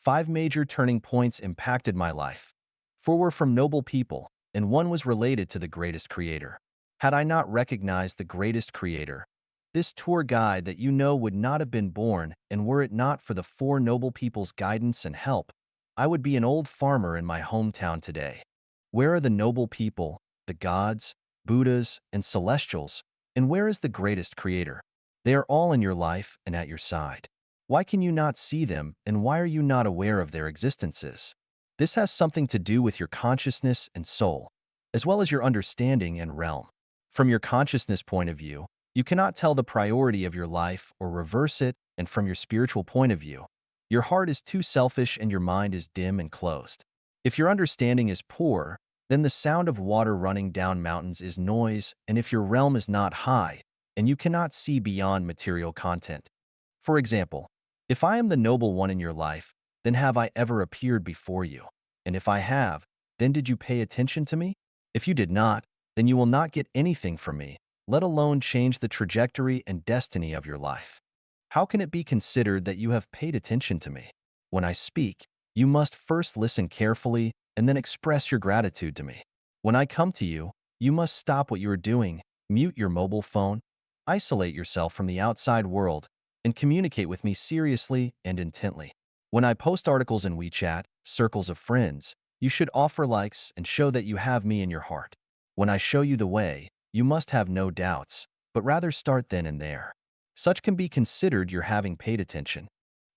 5 major turning points impacted my life. 4 were from noble people, and 1 was related to the greatest creator. Had I not recognized the greatest creator, this tour guide that you know would not have been born, and were it not for the 4 noble people's guidance and help, I would be an old farmer in my hometown today. Where are the noble people, the gods, Buddhas, and celestials, and where is the greatest creator? They are all in your life and at your side. Why can you not see them, and why are you not aware of their existences? This has something to do with your consciousness and soul, as well as your understanding and realm. From your consciousness point of view, you cannot tell the priority of your life or reverse it, and from your spiritual point of view, your heart is too selfish and your mind is dim and closed. If your understanding is poor, then the sound of water running down mountains is noise, and if your realm is not high, and you cannot see beyond material content. For example, if I am the noble one in your life, then have I ever appeared before you? And if I have, then did you pay attention to me? If you did not, then you will not get anything from me, let alone change the trajectory and destiny of your life. How can it be considered that you have paid attention to me? When I speak, you must first listen carefully and then express your gratitude to me. When I come to you, you must stop what you are doing, mute your mobile phone, isolate yourself from the outside world, and communicate with me seriously and intently. When I post articles in WeChat, circles of friends, you should offer likes and show that you have me in your heart. When I show you the way, you must have no doubts, but rather start then and there. Such can be considered your having paid attention.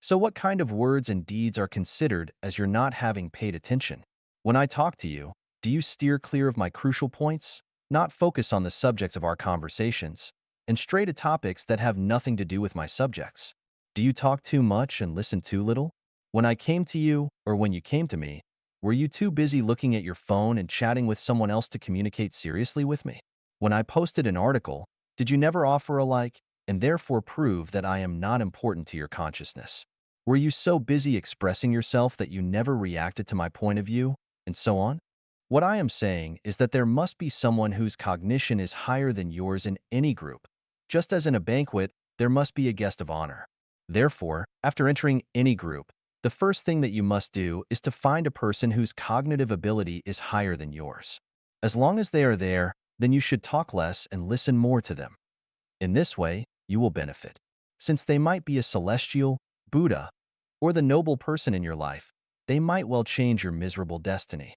So what kind of words and deeds are considered as your not having paid attention? When I talk to you, do you steer clear of my crucial points, not focus on the subjects of our conversations, and stray to topics that have nothing to do with my subjects? Do you talk too much and listen too little? When I came to you, or when you came to me, were you too busy looking at your phone and chatting with someone else to communicate seriously with me? When I posted an article, did you never offer a like, and therefore prove that I am not important to your consciousness? Were you so busy expressing yourself that you never reacted to my point of view, and so on? What I am saying is that there must be someone whose cognition is higher than yours in any group. Just as in a banquet, there must be a guest of honor. Therefore, after entering any group, the first thing that you must do is to find a person whose cognitive ability is higher than yours. As long as they are there, then you should talk less and listen more to them. In this way, you will benefit. Since they might be a celestial, Buddha, or the noble person in your life, they might well change your miserable destiny.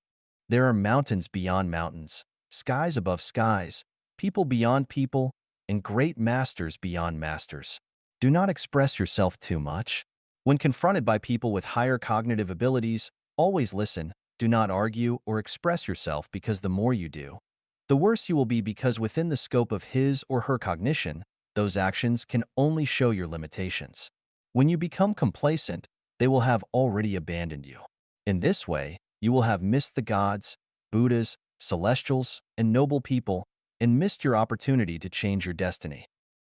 There are mountains beyond mountains, skies above skies, people beyond people, and great masters beyond masters. Do not express yourself too much. When confronted by people with higher cognitive abilities, always listen, do not argue or express yourself because the more you do, the worse you will be because within the scope of his or her cognition, those actions can only show your limitations. When you become complacent, they will have already abandoned you. In this way, you will have missed the gods, Buddhas, celestials, and noble people, and missed your opportunity to change your destiny.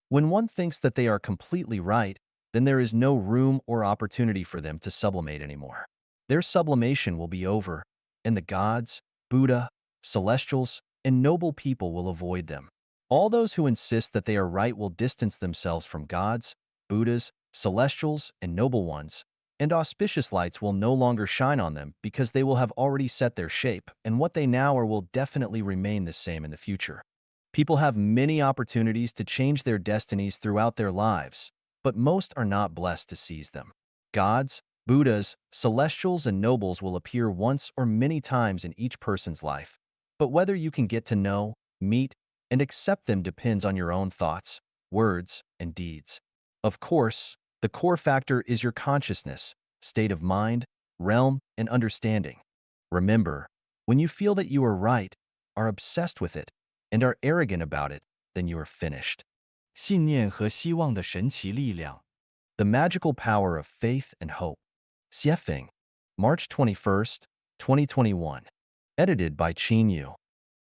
When one thinks that they are completely right, then there is no room or opportunity for them to sublimate anymore. Their sublimation will be over, and the gods, Buddha, celestials, and noble people will avoid them. All those who insist that they are right will distance themselves from gods, Buddhas, celestials, and noble ones, and auspicious lights will no longer shine on them because they will have already set their shape, and what they now are will definitely remain the same in the future. People have many opportunities to change their destinies throughout their lives, but most are not blessed to seize them. Gods, Buddhas, celestials, and nobles will appear once or many times in each person's life, but whether you can get to know, meet, and accept them depends on your own thoughts, words, and deeds. Of course, the core factor is your consciousness, state of mind, realm, and understanding. Remember, when you feel that you are right, are obsessed with it, and are arrogant about it, then you are finished.
信念和希望的神奇力量。
The Magical Power of Faith and Hope. Xiefeng, March 21st, 2021. Edited by Qin Yu.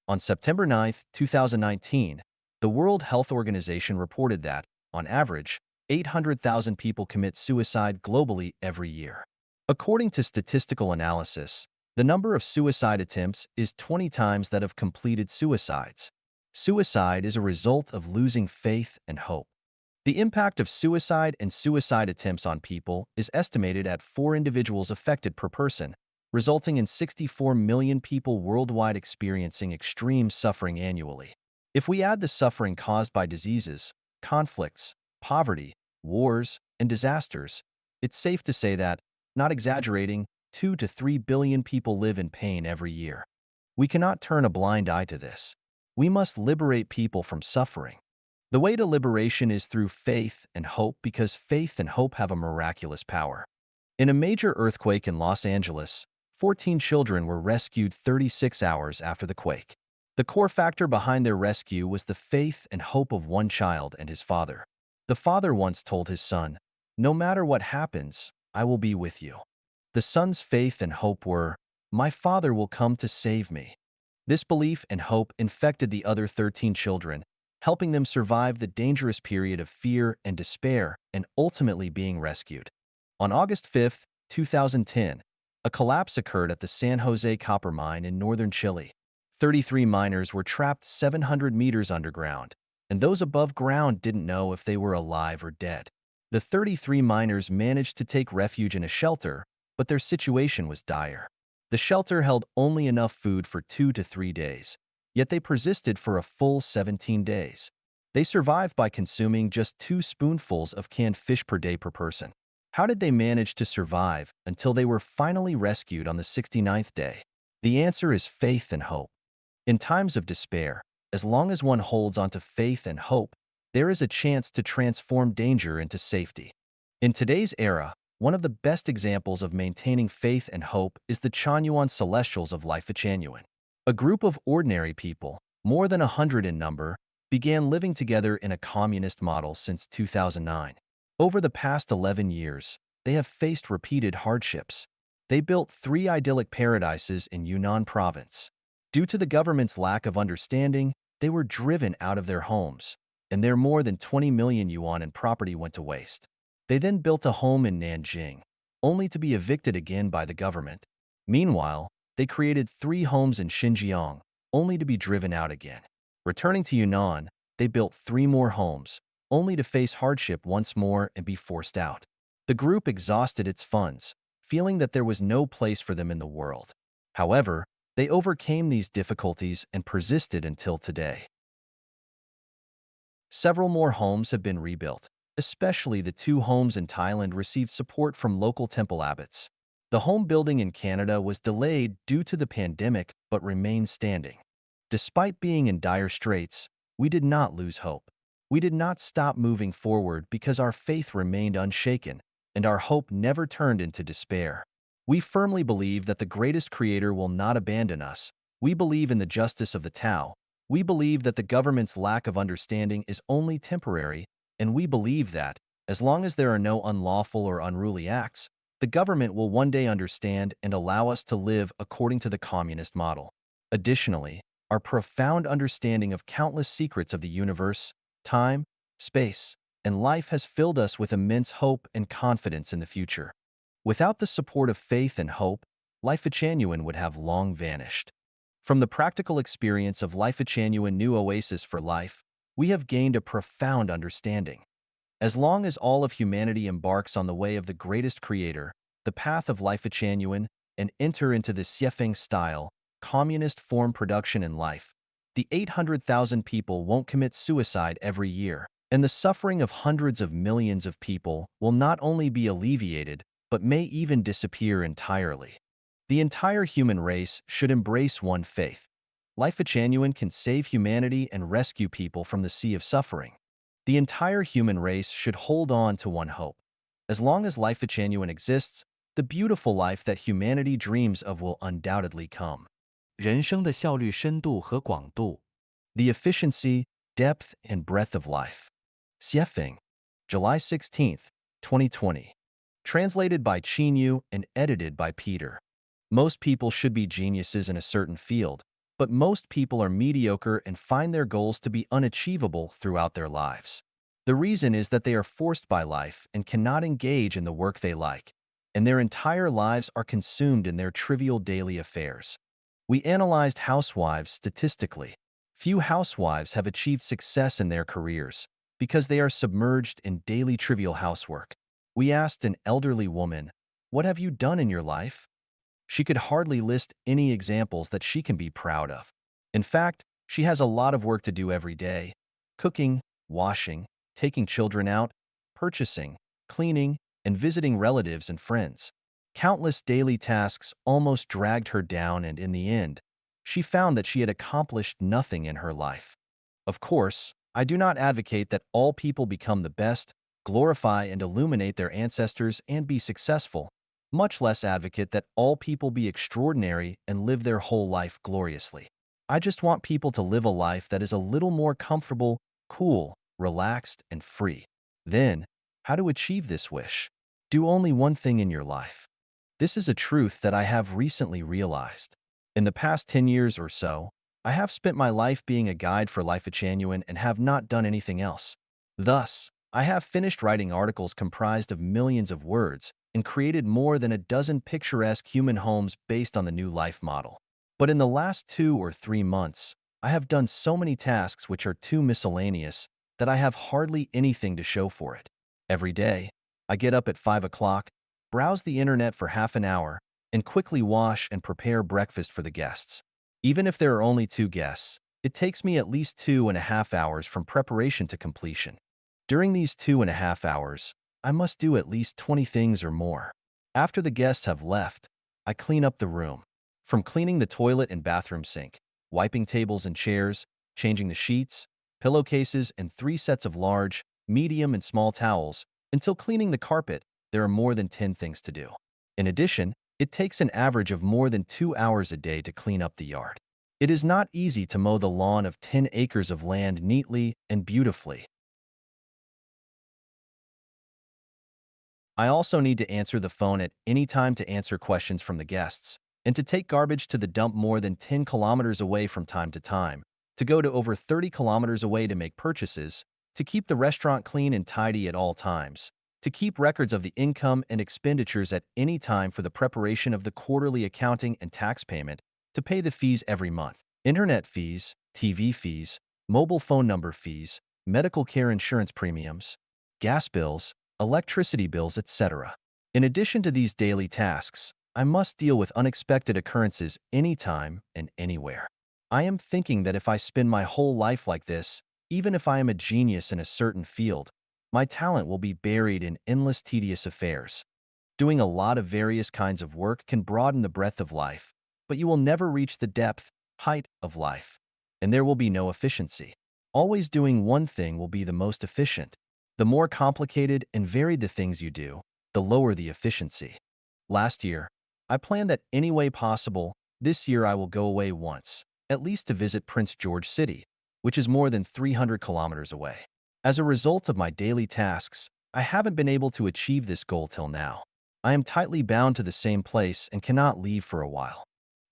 On September 9, 2019, the World Health Organization reported that, on average, 800,000 people commit suicide globally every year. According to statistical analysis, the number of suicide attempts is 20 times that of completed suicides. Suicide is a result of losing faith and hope. The impact of suicide and suicide attempts on people is estimated at 4 individuals affected per person, resulting in 64 million people worldwide experiencing extreme suffering annually. If we add the suffering caused by diseases, conflicts, poverty, wars, and disasters, it's safe to say that, not exaggerating, 2 to 3 billion people live in pain every year. We cannot turn a blind eye to this. We must liberate people from suffering. The way to liberation is through faith and hope because faith and hope have a miraculous power. In a major earthquake in Los Angeles, 14 children were rescued 36 hours after the quake. The core factor behind their rescue was the faith and hope of one child and his father. The father once told his son, "No matter what happens, I will be with you." The son's faith and hope were, "My father will come to save me." This belief and hope infected the other 13 children, helping them survive the dangerous period of fear and despair and ultimately being rescued. On August 5, 2010, a collapse occurred at the San Jose copper mine in northern Chile. 33 miners were trapped 700 meters underground, and those above ground didn't know if they were alive or dead. The 33 miners managed to take refuge in a shelter, but their situation was dire. The shelter held only enough food for 2 to 3 days, yet they persisted for a full 17 days. They survived by consuming just 2 spoonfuls of canned fish per day per person. How did they manage to survive until they were finally rescued on the 69th day? The answer is faith and hope. In times of despair, as long as one holds onto faith and hope, there is a chance to transform danger into safety. In today's era, one of the best examples of maintaining faith and hope is the Chanyuan Celestials of Life Changyuan. A group of ordinary people, more than 100 in number, began living together in a communist model since 2009. Over the past 11 years, they have faced repeated hardships. They built 3 idyllic paradises in Yunnan province. Due to the government's lack of understanding, they were driven out of their homes, and their more than 20 million yuan in property went to waste. They then built a home in Nanjing, only to be evicted again by the government. Meanwhile, they created 3 homes in Xinjiang, only to be driven out again. Returning to Yunnan, they built 3 more homes, only to face hardship once more and be forced out. The group exhausted its funds, feeling that there was no place for them in the world. However, they overcame these difficulties and persisted until today. Several more homes have been rebuilt, especially the 2 homes in Thailand received support from local temple abbots. The home building in Canada was delayed due to the pandemic but remains standing. Despite being in dire straits, we did not lose hope. We did not stop moving forward because our faith remained unshaken and our hope never turned into despair. We firmly believe that the greatest creator will not abandon us. We believe in the justice of the Tao. We believe that the government's lack of understanding is only temporary, and we believe that, as long as there are no unlawful or unruly acts, the government will one day understand and allow us to live according to the communist model. Additionally, our profound understanding of countless secrets of the universe, time, space, and life has filled us with immense hope and confidence in the future. Without the support of faith and hope, life at Changyuan would have long vanished. From the practical experience of Life Genuine New Oasis for Life, we have gained a profound understanding. As long as all of humanity embarks on the way of the greatest creator, the path of Life Genuine, and enter into the Siefeng style, communist form production in life, the 800,000 people won't commit suicide every year, and the suffering of hundreds of millions of people will not only be alleviated, but may even disappear entirely. The entire human race should embrace one faith. Life Genuine can save humanity and rescue people from the sea of suffering. The entire human race should hold on to one hope. As long as Life Genuine exists, the beautiful life that humanity dreams of will undoubtedly come.
人生的效率、深度和广度。
The efficiency, depth, and breadth of life. Siefeng, July 16th, 2020. Translated by Yu and edited by Peter. Most people should be geniuses in a certain field, but most people are mediocre and find their goals to be unachievable throughout their lives. The reason is that they are forced by life and cannot engage in the work they like, and their entire lives are consumed in their trivial daily affairs. We analyzed housewives statistically. Few housewives have achieved success in their careers because they are submerged in daily trivial housework. We asked an elderly woman, "What have you done in your life?" She could hardly list any examples that she can be proud of. In fact, she has a lot of work to do every day: cooking, washing, taking children out, purchasing, cleaning, and visiting relatives and friends. Countless daily tasks almost dragged her down, and in the end, she found that she had accomplished nothing in her life. Of course, I do not advocate that all people become the best, glorify and illuminate their ancestors, and be successful, much less advocate that all people be extraordinary and live their whole life gloriously. I just want people to live a life that is a little more comfortable, cool, relaxed, and free. Then, how to achieve this wish? Do only one thing in your life. This is a truth that I have recently realized. In the past 10 years or so, I have spent my life being a guide for Life Genuine and have not done anything else. Thus, I have finished writing articles comprised of millions of words and created more than a dozen picturesque human homes based on the new life model. But in the last 2 or 3 months, I have done so many tasks which are too miscellaneous that I have hardly anything to show for it. Every day, I get up at 5 o'clock, browse the internet for half an hour, and quickly wash and prepare breakfast for the guests. Even if there are only 2 guests, it takes me at least 2.5 hours from preparation to completion. During these 2.5 hours, I must do at least 20 things or more. After the guests have left, I clean up the room. From cleaning the toilet and bathroom sink, wiping tables and chairs, changing the sheets, pillowcases, and 3 sets of large, medium, and small towels, until cleaning the carpet, there are more than 10 things to do. In addition, it takes an average of more than 2 hours a day to clean up the yard. It is not easy to mow the lawn of 10 acres of land neatly and beautifully. I also need to answer the phone at any time to answer questions from the guests, and to take garbage to the dump more than 10 kilometers away from time to time, to go to over 30 kilometers away to make purchases, to keep the restaurant clean and tidy at all times, to keep records of the income and expenditures at any time for the preparation of the quarterly accounting and tax payment, to pay the fees every month: internet fees, TV fees, mobile phone number fees, medical care insurance premiums, gas bills, electricity bills, etc. In addition to these daily tasks, I must deal with unexpected occurrences anytime and anywhere. I am thinking that if I spend my whole life like this, even if I am a genius in a certain field, my talent will be buried in endless tedious affairs. Doing a lot of various kinds of work can broaden the breadth of life, but you will never reach the depth, height of life, and there will be no efficiency. Always doing one thing will be the most efficient. The more complicated and varied the things you do, the lower the efficiency. Last year, I planned that any way possible, this year I will go away once, at least to visit Prince George City, which is more than 300 kilometers away. As a result of my daily tasks, I haven't been able to achieve this goal till now. I am tightly bound to the same place and cannot leave for a while.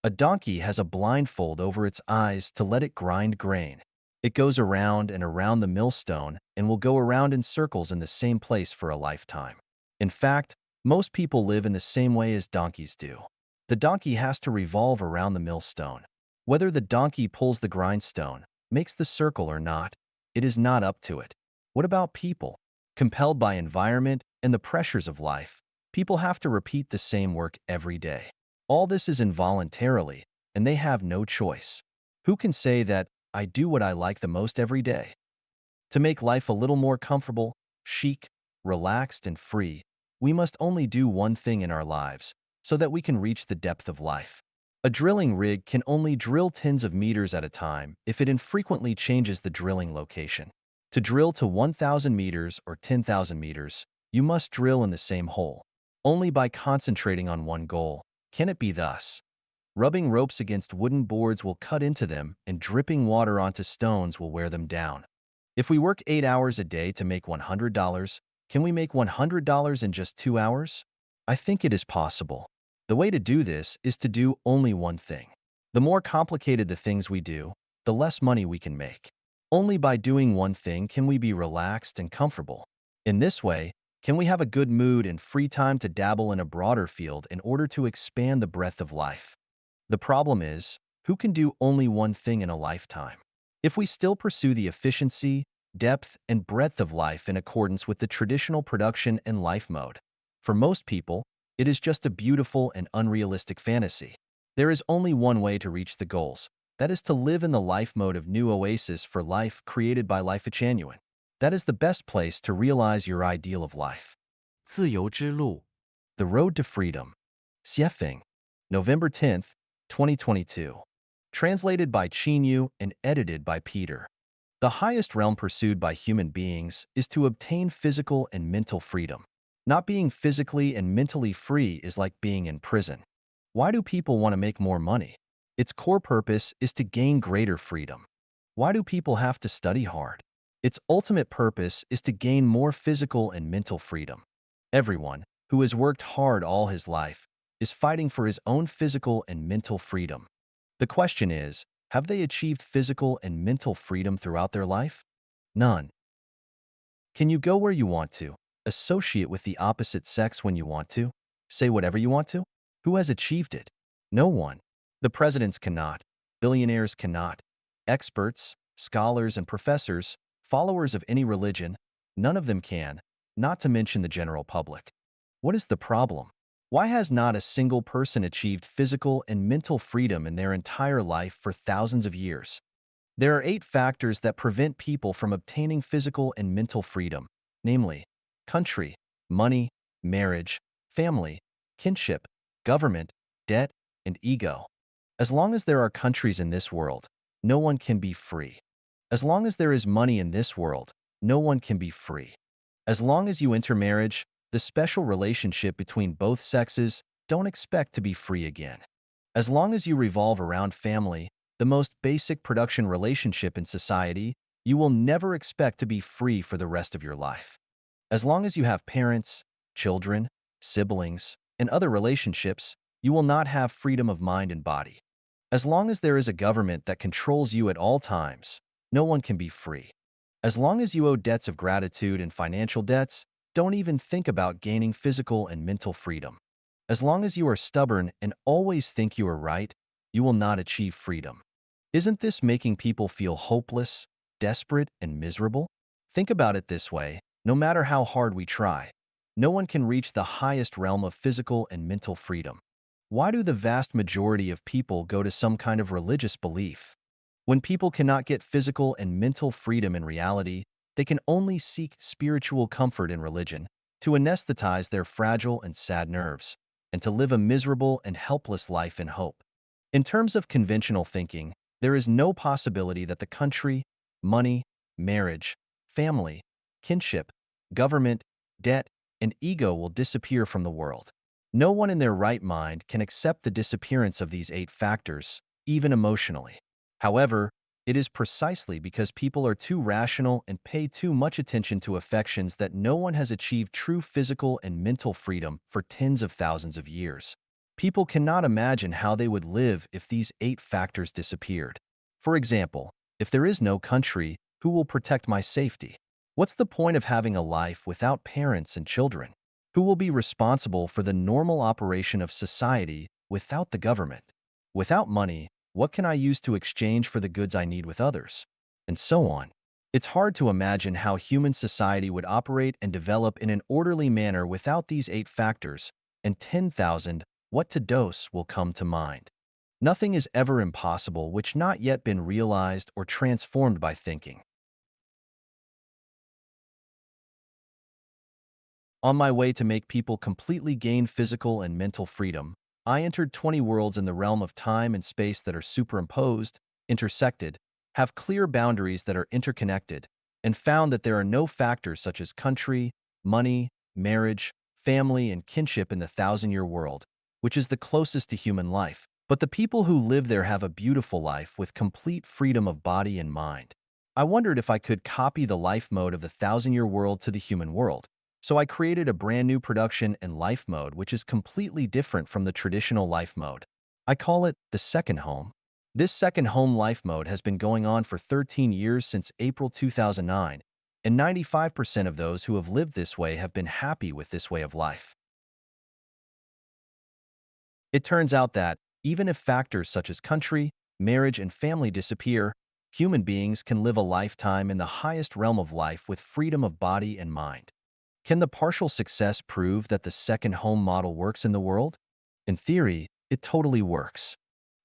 A donkey has a blindfold over its eyes to let it grind grain. It goes around and around the millstone and will go around in circles in the same place for a lifetime. In fact, most people live in the same way as donkeys do. The donkey has to revolve around the millstone. Whether the donkey pulls the grindstone, makes the circle or not, it is not up to it. What about people? Compelled by environment and the pressures of life, people have to repeat the same work every day. All this is involuntarily, and they have no choice. Who can say that I do what I like the most every day? To make life a little more comfortable, chic, relaxed, and free, we must only do one thing in our lives so that we can reach the depth of life. A drilling rig can only drill tens of meters at a time if it infrequently changes the drilling location. To drill to 1,000 meters or 10,000 meters, you must drill in the same hole. Only by concentrating on one goal can it be thus. Rubbing ropes against wooden boards will cut into them, and dripping water onto stones will wear them down. If we work 8 hours a day to make $100, can we make $100 in just 2 hours? I think it is possible. The way to do this is to do only one thing. The more complicated the things we do, the less money we can make. Only by doing one thing can we be relaxed and comfortable. In this way, can we have a good mood and free time to dabble in a broader field in order to expand the breadth of life. The problem is, who can do only one thing in a lifetime? If we still pursue the efficiency, depth, and breadth of life in accordance with the traditional production and life mode, for most people, it is just a beautiful and unrealistic fantasy. There is only one way to reach the goals. That is to live in the life mode of New Oasis for life created by Life Genuine. That is the best place to realize your ideal of life.
自由之路。
The Road to Freedom. Xiefeng, November 10th, 2022. Translated by Chinyu and edited by Peter. The highest realm pursued by human beings is to obtain physical and mental freedom. Not being physically and mentally free is like being in prison. Why do people want to make more money? Its core purpose is to gain greater freedom. Why do people have to study hard? Its ultimate purpose is to gain more physical and mental freedom. Everyone who has worked hard all his life is fighting for his own physical and mental freedom. The question is, have they achieved physical and mental freedom throughout their life? None. Can you go where you want to, associate with the opposite sex when you want to, say whatever you want to? Who has achieved it? No one. The presidents cannot, billionaires cannot, experts, scholars, and professors, followers of any religion, none of them can, not to mention the general public. What is the problem? Why has not a single person achieved physical and mental freedom in their entire life for thousands of years? There are 8 factors that prevent people from obtaining physical and mental freedom, namely, country, money, marriage, family, kinship, government, debt, and ego. As long as there are countries in this world, no one can be free. As long as there is money in this world, no one can be free. As long as you enter marriage, the special relationship between both sexes, don't expect to be free again. As long as you revolve around family, the most basic production relationship in society, you will never expect to be free for the rest of your life. As long as you have parents, children, siblings, and other relationships, you will not have freedom of mind and body. As long as there is a government that controls you at all times, no one can be free. As long as you owe debts of gratitude and financial debts, don't even think about gaining physical and mental freedom. As long as you are stubborn and always think you are right, you will not achieve freedom. Isn't this making people feel hopeless, desperate, and miserable? Think about it this way, no matter how hard we try, no one can reach the highest realm of physical and mental freedom. Why do the vast majority of people go to some kind of religious belief? When people cannot get physical and mental freedom in reality, they can only seek spiritual comfort in religion to anesthetize their fragile and sad nerves, and to live a miserable and helpless life in hope. In terms of conventional thinking, there is no possibility that the country, money, marriage, family, kinship, government, debt, and ego will disappear from the world. No one in their right mind can accept the disappearance of these 8 factors, even emotionally. However, it is precisely because people are too rational and pay too much attention to affections that no one has achieved true physical and mental freedom for tens of thousands of years. People cannot imagine how they would live if these 8 factors disappeared. For example, if there is no country, who will protect my safety? What's the point of having a life without parents and children? Who will be responsible for the normal operation of society without the government? Without money, What can I use to exchange for the goods I need with others? And so on. It's hard to imagine how human society would operate and develop in an orderly manner without these 8 factors, and 10,000 what to dose will come to mind. Nothing is ever impossible which not yet been realized or transformed by thinking. On my way to make people completely gain physical and mental freedom, I entered 20 worlds in the realm of time and space that are superimposed, intersected, have clear boundaries that are interconnected, and found that there are no factors such as country, money, marriage, family, and kinship in the thousand-year world, which is the closest to human life. But the people who live there have a beautiful life with complete freedom of body and mind. I wondered if I could copy the life mode of the thousand-year world to the human world. So I created a brand new production and life mode which is completely different from the traditional life mode. I call it the second home. This second home life mode has been going on for 13 years since April 2009, and 95% of those who have lived this way have been happy with this way of life. It turns out that, even if factors such as country, marriage, and family disappear, human beings can live a lifetime in the highest realm of life with freedom of body and mind. Can the partial success prove that the second home model works in the world? In theory, it totally works.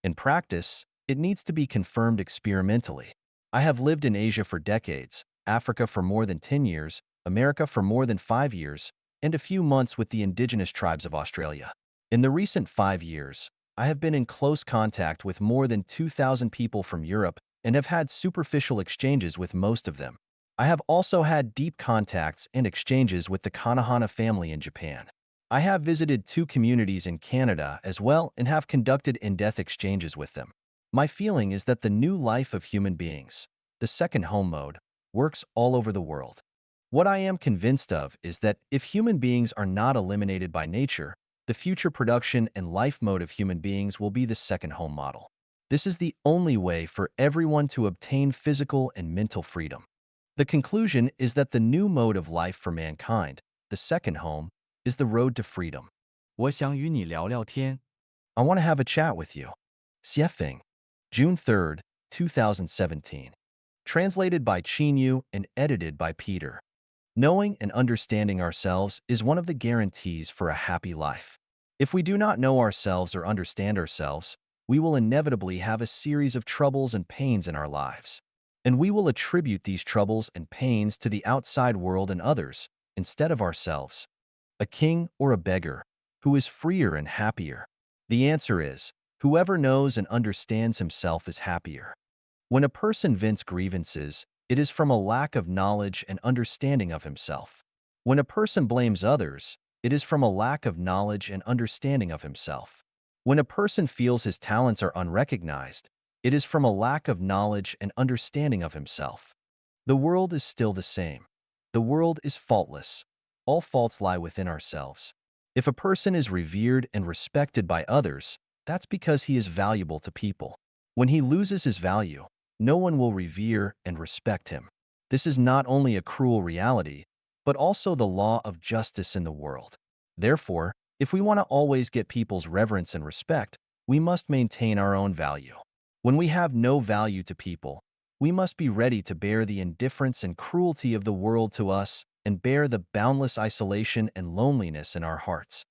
In practice, it needs to be confirmed experimentally. I have lived in Asia for decades, Africa for more than 10 years, America for more than 5 years, and a few months with the indigenous tribes of Australia. In the recent 5 years, I have been in close contact with more than 2,000 people from Europe and have had superficial exchanges with most of them. I have also had deep contacts and exchanges with the Kanahana family in Japan. I have visited 2 communities in Canada as well and have conducted in-depth exchanges with them. My feeling is that the new life of human beings, the second home mode, works all over the world. What I am convinced of is that if human beings are not eliminated by nature, the future production and life mode of human beings will be the second home model. This is the only way for everyone to obtain physical and mental freedom. The conclusion is that the new mode of life for mankind, the second home, is the road to freedom.
我想与你聊聊天。
I want to have a chat with you. Xiefeng, June 3rd, 2017. Translated by Chinyu and edited by Peter. Knowing and understanding ourselves is one of the guarantees for a happy life. If we do not know ourselves or understand ourselves, we will inevitably have a series of troubles and pains in our lives. And we will attribute these troubles and pains to the outside world and others, instead of ourselves. A king or a beggar, who is freer and happier? The answer is, whoever knows and understands himself is happier. When a person vents grievances, it is from a lack of knowledge and understanding of himself. When a person blames others, it is from a lack of knowledge and understanding of himself. When a person feels his talents are unrecognized, it is from a lack of knowledge and understanding of himself. The world is still the same. The world is faultless. All faults lie within ourselves. If a person is revered and respected by others, that's because he is valuable to people. When he loses his value, no one will revere and respect him. This is not only a cruel reality, but also the law of justice in the world. Therefore, if we want to always get people's reverence and respect, we must maintain our own value. When we have no value to people, we must be ready to bear the indifference and cruelty of the world to us and bear the boundless isolation and loneliness in our hearts.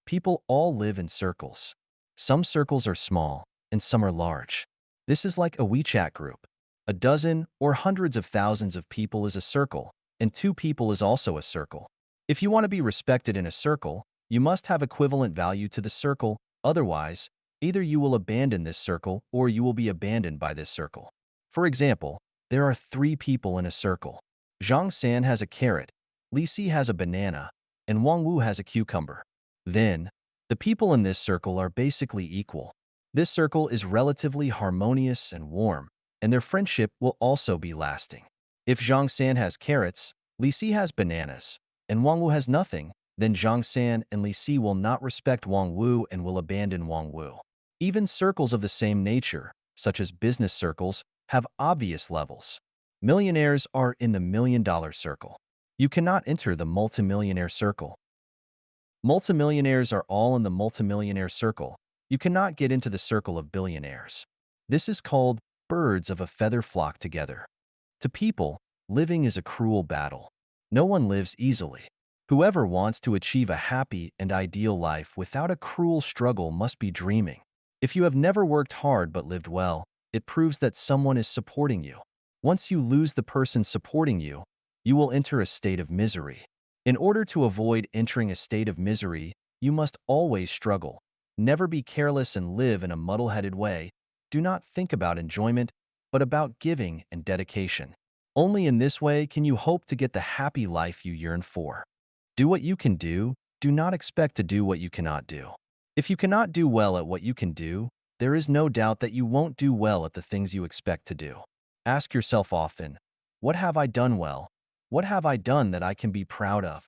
People all live in circles. Some circles are small and some are large. This is like a WeChat group. A dozen or hundreds of thousands of people is a circle, and 2 people is also a circle. If you want to be respected in a circle, you must have equivalent value to the circle, otherwise, either you will abandon this circle or you will be abandoned by this circle. For example, there are 3 people in a circle. Zhang San has a carrot, Li Si has a banana, and Wang Wu has a cucumber. Then, the people in this circle are basically equal. This circle is relatively harmonious and warm, and their friendship will also be lasting. If Zhang San has carrots, Li Si has bananas, and Wang Wu has nothing, then Zhang San and Li Si will not respect Wang Wu and will abandon Wang Wu. Even circles of the same nature, such as business circles, have obvious levels. Millionaires are in the $1,000,000 circle. You cannot enter the multimillionaire circle. Multimillionaires are all in the multimillionaire circle. You cannot get into the circle of billionaires. This is called birds of a feather flock together. To people, living is a cruel battle. No one lives easily. Whoever wants to achieve a happy and ideal life without a cruel struggle must be dreaming. If you have never worked hard but lived well, it proves that someone is supporting you. Once you lose the person supporting you, you will enter a state of misery. In order to avoid entering a state of misery, you must always struggle. Never be careless and live in a muddle-headed way. Do not think about enjoyment, but about giving and dedication. Only in this way can you hope to get the happy life you yearn for. Do what you can do. Do not expect to do what you cannot do. If you cannot do well at what you can do, there is no doubt that you won't do well at the things you expect to do. Ask yourself often, what have I done well? What have I done that I can be proud of?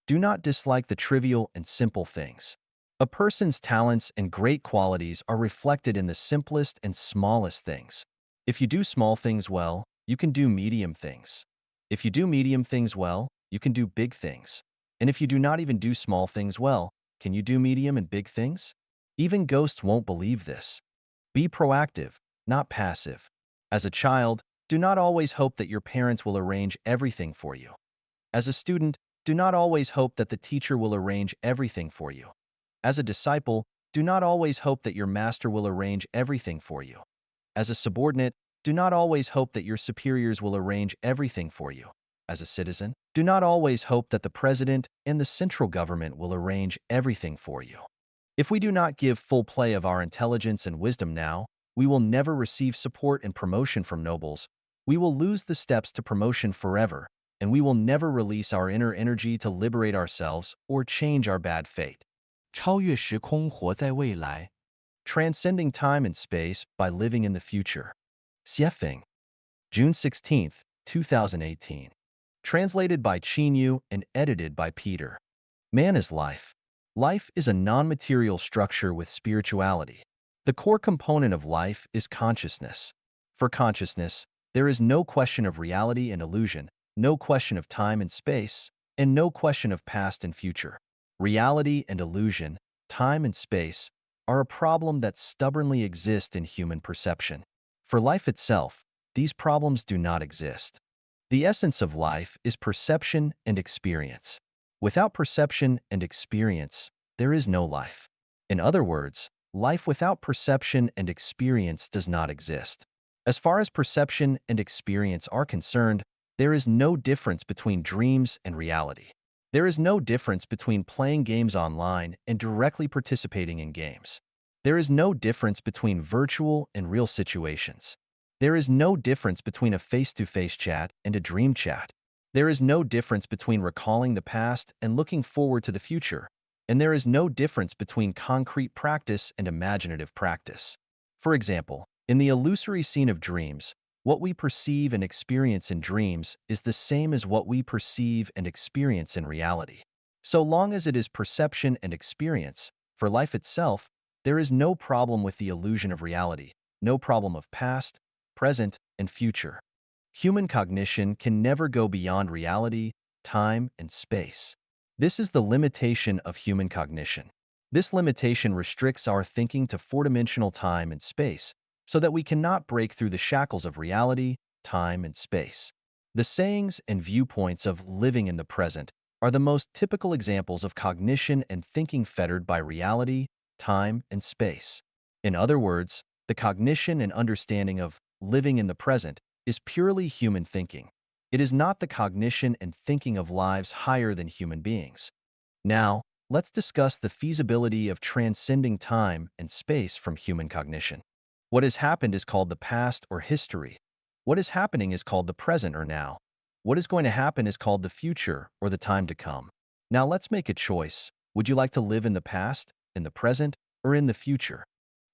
Do not dislike the trivial and simple things. A person's talents and great qualities are reflected in the simplest and smallest things. If you do small things well, you can do medium things. If you do medium things well, you can do big things. And if you do not even do small things well, can you do medium and big things? Even ghosts won't believe this. Be proactive, not passive. As a child, do not always hope that your parents will arrange everything for you. As a student, do not always hope that the teacher will arrange everything for you. As a disciple, do not always hope that your master will arrange everything for you. As a subordinate, do not always hope that your superiors will arrange everything for you. As a citizen, do not always hope that the president and the central government will arrange everything for you. If we do not give full play of our intelligence and wisdom now, we will never receive support and promotion from nobles. We will lose the steps to promotion forever, and we will never release our inner energy to liberate ourselves or change our bad fate.
超越时空，活在未来。
Transcending time and space by living in the future. Xiefeng, June 16th, 2018. Translated by Chinyu and edited by Peter. Man is life. Life is a non-material structure with spirituality. The core component of life is consciousness. For consciousness, there is no question of reality and illusion, no question of time and space, and no question of past and future. Reality and illusion, time and space, are a problem that stubbornly exist in human perception. For life itself, these problems do not exist. The essence of life is perception and experience. Without perception and experience, there is no life. In other words, life without perception and experience does not exist. As far as perception and experience are concerned, there is no difference between dreams and reality. There is no difference between playing games online and directly participating in games. There is no difference between virtual and real situations. There is no difference between a face-to-face chat and a dream chat. There is no difference between recalling the past and looking forward to the future. And there is no difference between concrete practice and imaginative practice. For example, in the illusory scene of dreams, what we perceive and experience in dreams is the same as what we perceive and experience in reality. So long as it is perception and experience, for life itself, there is no problem with the illusion of reality, no problem of past, present, and future. Human cognition can never go beyond reality, time, and space. This is the limitation of human cognition. This limitation restricts our thinking to four-dimensional time and space, so that we cannot break through the shackles of reality, time, and space. The sayings and viewpoints of living in the present are the most typical examples of cognition and thinking fettered by reality, time, and space. In other words, the cognition and understanding of living in the present is purely human thinking. It is not the cognition and thinking of lives higher than human beings. Now, let's discuss the feasibility of transcending time and space from human cognition. What has happened is called the past or history. What is happening is called the present or now. What is going to happen is called the future or the time to come. Now let's make a choice. Would you like to live in the past, in the present, or in the future?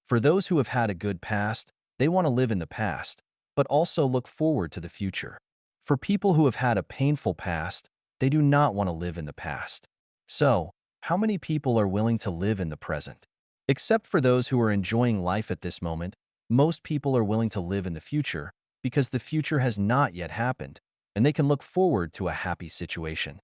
For those who have had a good past, they want to live in the past, but also look forward to the future. For people who have had a painful past, they do not want to live in the past. So, how many people are willing to live in the present? Except for those who are enjoying life at this moment, most people are willing to live in the future because the future has not yet happened, and they can look forward to a happy situation.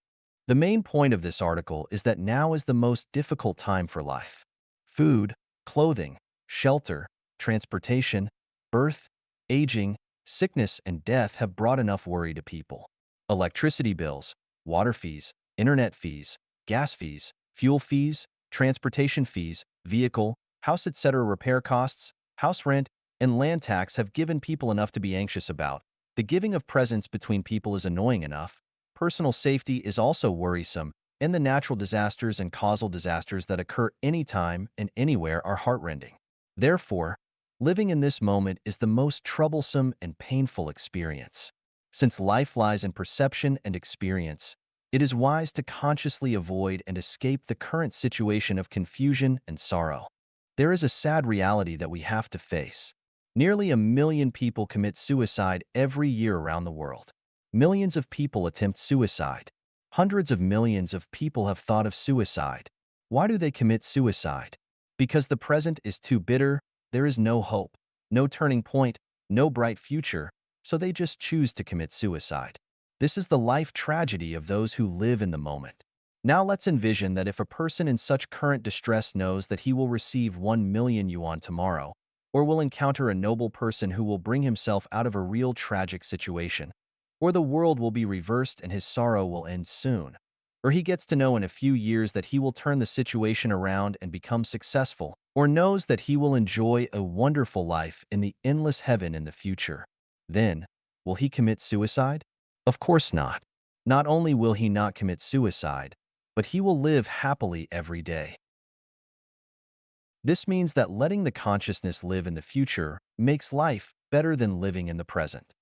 The main point of this article is that now is the most difficult time for life. Food, clothing, shelter, transportation, Birth, aging, sickness, and death have brought enough worry to people. Electricity bills, water fees, internet fees, gas fees, fuel fees, transportation fees, vehicle, house etc. repair costs, house rent, and land tax have given people enough to be anxious about. The giving of presents between people is annoying enough. Personal safety is also worrisome, and the natural disasters and causal disasters that occur anytime and anywhere are heartrending. Therefore, living in this moment is the most troublesome and painful experience. Since life lies in perception and experience, it is wise to consciously avoid and escape the current situation of confusion and sorrow. There is a sad reality that we have to face. Nearly 1 million people commit suicide every year around the world. Millions of people attempt suicide. Hundreds of millions of people have thought of suicide. Why do they commit suicide? Because the present is too bitter, there is no hope, no turning point, no bright future, so they just choose to commit suicide. This is the life tragedy of those who live in the moment. Now let's envision that if a person in such current distress knows that he will receive 1 million yuan tomorrow, or will encounter a noble person who will bring himself out of a real tragic situation, or the world will be reversed and his sorrow will end soon, or he gets to know in a few years that he will turn the situation around and become successful, or knows that he will enjoy a wonderful life in the endless heaven in the future. Then, will he commit suicide? Of course not. Not only will he not commit suicide, but he will live happily every day. This means that letting the consciousness live in the future makes life better than living in the present.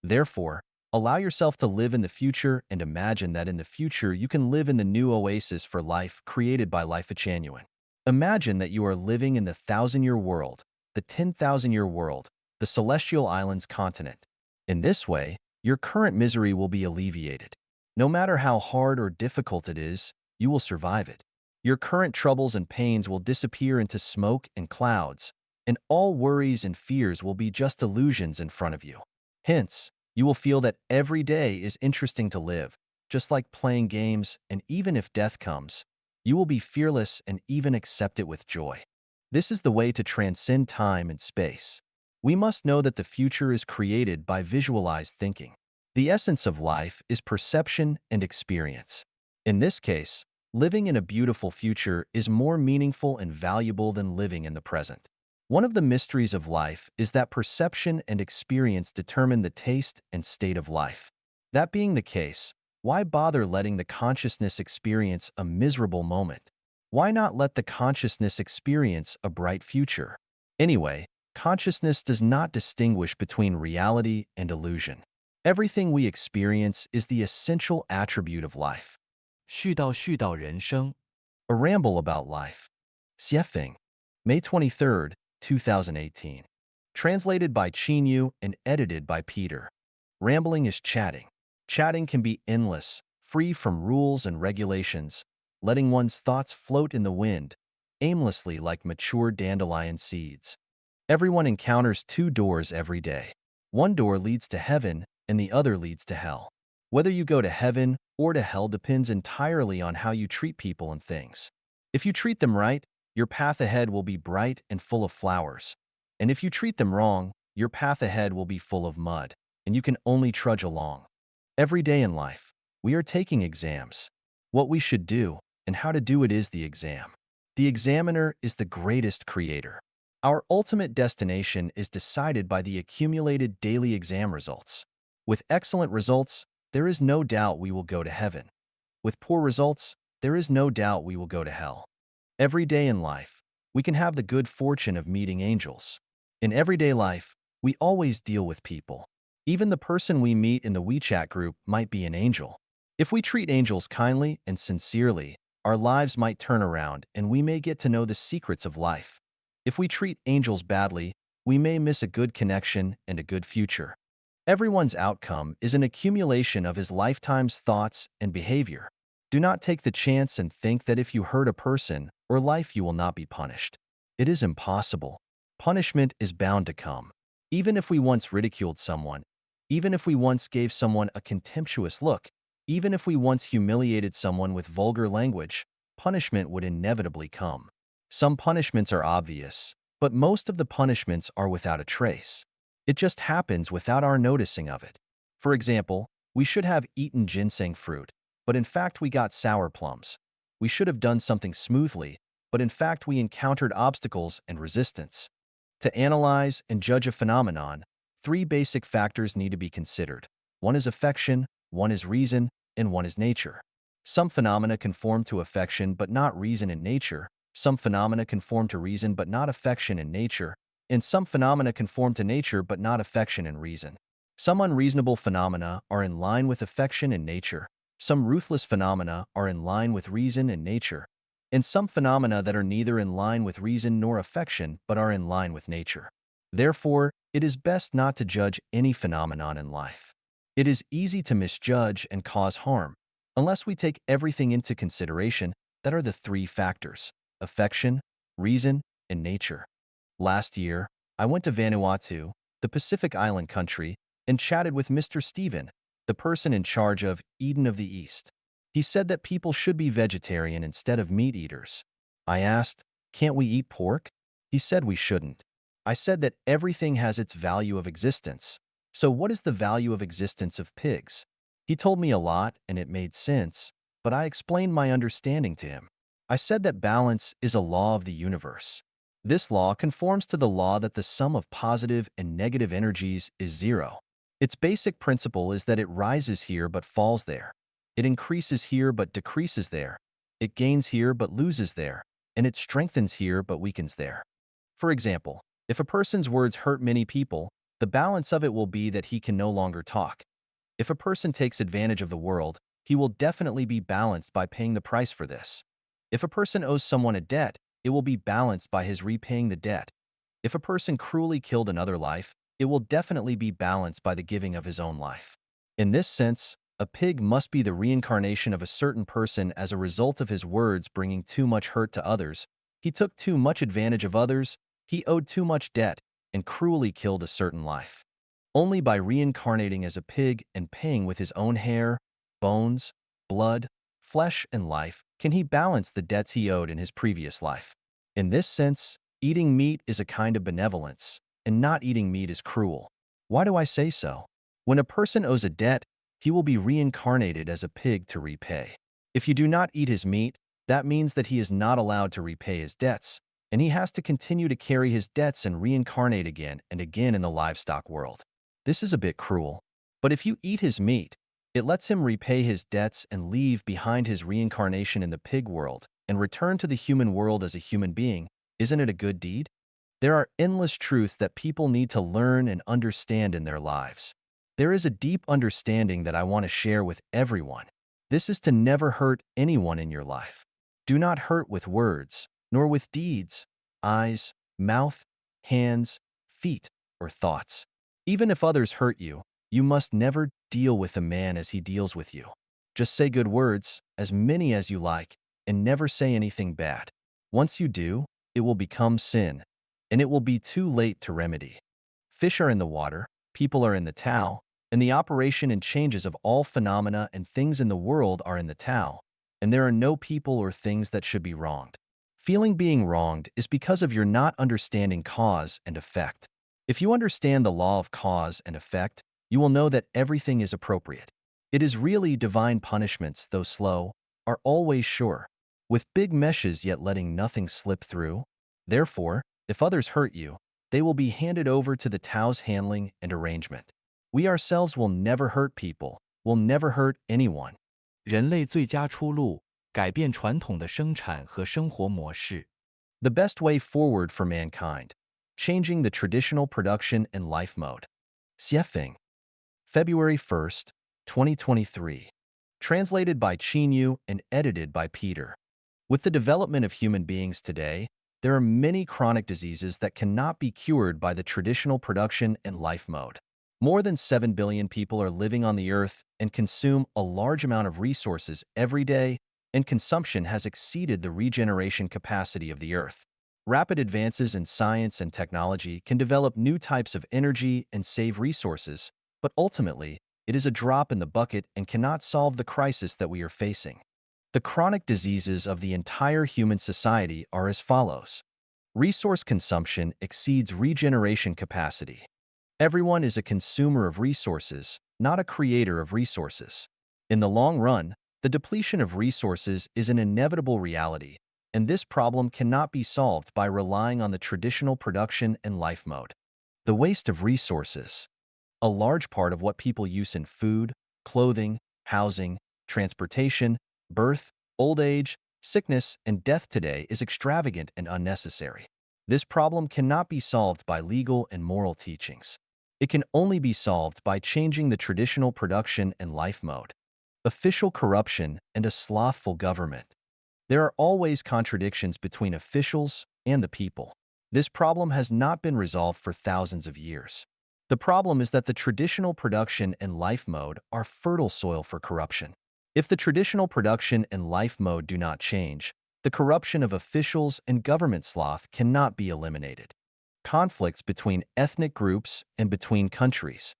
Therefore, allow yourself to live in the future and imagine that in the future you can live in the new oasis for life created by Life Genuine. Imagine that you are living in the 1,000-year world, the 10,000-year world, the celestial islands continent. In this way, your current misery will be alleviated. No matter how hard or difficult it is, you will survive it. Your current troubles and pains will disappear into smoke and clouds, and all worries and fears will be just illusions in front of you. Hence, you will feel that every day is interesting to live, just like playing games, and even if death comes, you will be fearless and even accept it with joy. This is the way to transcend time and space. We must know that the future is created by visualized thinking. The essence of life is perception and experience. In this case, living in a beautiful future is more meaningful and valuable than living in the present. One of the mysteries of life is that perception and experience determine the taste and state of life. That being the case, why bother letting the consciousness experience a miserable moment? Why not let the consciousness experience a bright future? Anyway, consciousness does not distinguish between reality and illusion. Everything we experience is the essential attribute of life.
絮叨人生。
A Ramble About Life. Xiefeng, May 23, 2018. Translated by Chinyu and edited by Peter. Rambling is chatting. Chatting can be endless, free from rules and regulations, letting one's thoughts float in the wind, aimlessly like mature dandelion seeds. Everyone encounters two doors every day. One door leads to heaven, and the other leads to hell. Whether you go to heaven or to hell depends entirely on how you treat people and things. If you treat them right, your path ahead will be bright and full of flowers. And if you treat them wrong, your path ahead will be full of mud, and you can only trudge along. Every day in life, we are taking exams. What we should do and how to do it is the exam. The examiner is the greatest creator. Our ultimate destination is decided by the accumulated daily exam results. With excellent results, there is no doubt we will go to heaven. With poor results, there is no doubt we will go to hell. Every day in life, we can have the good fortune of meeting angels. In everyday life, we always deal with people. Even the person we meet in the WeChat group might be an angel. If we treat angels kindly and sincerely, our lives might turn around and we may get to know the secrets of life. If we treat angels badly, we may miss a good connection and a good future. Everyone's outcome is an accumulation of his lifetime's thoughts and behavior. Do not take the chance and think that if you hurt a person or life you will not be punished. It is impossible. Punishment is bound to come. Even if we once ridiculed someone, even if we once gave someone a contemptuous look, even if we once humiliated someone with vulgar language, punishment would inevitably come. Some punishments are obvious, but most of the punishments are without a trace. It just happens without our noticing of it. For example, we should have eaten ginseng fruit, but in fact we got sour plums. We should have done something smoothly, but in fact we encountered obstacles and resistance. To analyze and judge a phenomenon, three basic factors need to be considered. One is affection, one is reason, and one is nature. Some phenomena conform to affection but not reason in nature. Some phenomena conform to reason but not affection in nature. And some phenomena conform to nature but not affection and reason. Some unreasonable phenomena are in line with affection and nature. Some ruthless phenomena are in line with reason and nature. And some phenomena that are neither in line with reason nor affection but are in line with nature. Therefore, it is best not to judge any phenomenon in life. It is easy to misjudge and cause harm, unless we take everything into consideration that are the three factors: affection, reason, and nature. Last year, I went to Vanuatu, the Pacific Island country, and chatted with Mr. Stephen, the person in charge of Eden of the East. He said that people should be vegetarian instead of meat eaters. I asked, "Can't we eat pork?" He said we shouldn't. I said that everything has its value of existence. So what is the value of existence of pigs? He told me a lot and it made sense, but I explained my understanding to him. I said that balance is a law of the universe. This law conforms to the law that the sum of positive and negative energies is zero. Its basic principle is that it rises here but falls there. It increases here but decreases there. It gains here but loses there. And it strengthens here but weakens there. For example, if a person's words hurt many people, the balance of it will be that he can no longer talk. If a person takes advantage of the world, he will definitely be balanced by paying the price for this. If a person owes someone a debt, it will be balanced by his repaying the debt. If a person cruelly killed another life, it will definitely be balanced by the giving of his own life. In this sense, a pig must be the reincarnation of a certain person as a result of his words bringing too much hurt to others. He took too much advantage of others, he owed too much debt, and cruelly killed a certain life. Only by reincarnating as a pig and paying with his own hair, bones, blood, flesh, and life can he balance the debts he owed in his previous life. In this sense, eating meat is a kind of benevolence, and not eating meat is cruel. Why do I say so? When a person owes a debt, he will be reincarnated as a pig to repay. If you do not eat his meat, that means that he is not allowed to repay his debts, and he has to continue to carry his debts and reincarnate again and again in the livestock world. This is a bit cruel, but if you eat his meat, it lets him repay his debts and leave behind his reincarnation in the pig world and return to the human world as a human being. Isn't it a good deed? There are endless truths that people need to learn and understand in their lives. There is a deep understanding that I want to share with everyone. This is to never hurt anyone in your life. Do not hurt with words, nor with deeds, eyes, mouth, hands, feet, or thoughts. Even if others hurt you, you must never deal with a man as he deals with you. Just say good words, as many as you like, and never say anything bad. Once you do, it will become sin, and it will be too late to remedy. Fish are in the water, people are in the Tao, and the operation and changes of all phenomena and things in the world are in the Tao, and there are no people or things that should be wronged. Feeling being wronged is because of your not understanding cause and effect. If you understand the law of cause and effect, you will know that everything is appropriate. It is really divine punishments, though slow, are always sure, with big meshes yet letting nothing slip through. Therefore, if others hurt you, they will be handed over to the Tao's handling and arrangement. We ourselves will never hurt people, will never hurt anyone.
人类最佳出路：改变传统的生产和生活模式。
The best way forward for mankind. Changing the traditional production and life mode. Xiefeng. February 1st, 2023. Translated by Chinyu and edited by Peter. With the development of human beings today, there are many chronic diseases that cannot be cured by the traditional production and life mode. More than 7 billion people are living on the earth and consume a large amount of resources every day, and consumption has exceeded the regeneration capacity of the earth. Rapid advances in science and technology can develop new types of energy and save resources, but ultimately, it is a drop in the bucket and cannot solve the crisis that we are facing. The chronic diseases of the entire human society are as follows. Resource consumption exceeds regeneration capacity. Everyone is a consumer of resources, not a creator of resources. In the long run, the depletion of resources is an inevitable reality, and this problem cannot be solved by relying on the traditional production and life mode. The waste of resources. A large part of what people use in food, clothing, housing, transportation, birth, old age, sickness, and death today is extravagant and unnecessary. This problem cannot be solved by legal and moral teachings. It can only be solved by changing the traditional production and life mode. Official corruption and a slothful government. There are always contradictions between officials and the people. This problem has not been resolved for thousands of years. The problem is that the traditional production and life mode are fertile soil for corruption. If the traditional production and life mode do not change, the corruption of officials and government sloth cannot be eliminated. Conflicts between ethnic groups and between countries.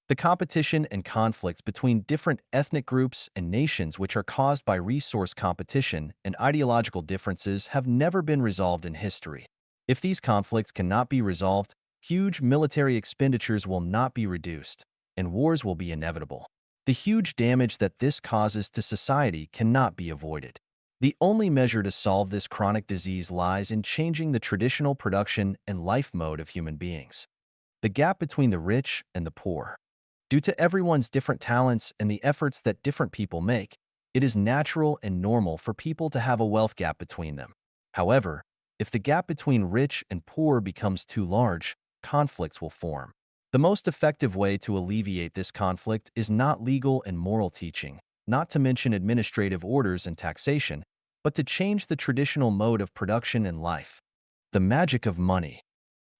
The competition and conflicts between different ethnic groups and nations which are caused by resource competition and ideological differences have never been resolved in history. If these conflicts cannot be resolved, huge military expenditures will not be reduced, and wars will be inevitable. The huge damage that this causes to society cannot be avoided. The only measure to solve this chronic disease lies in changing the traditional production and life mode of human beings. The gap between the rich and the poor. Due to everyone's different talents and the efforts that different people make, it is natural and normal for people to have a wealth gap between them. However, if the gap between rich and poor becomes too large, conflicts will form. The most effective way to alleviate this conflict is not legal and moral teaching, not to mention administrative orders and taxation, but to change the traditional mode of production and life. The magic of money.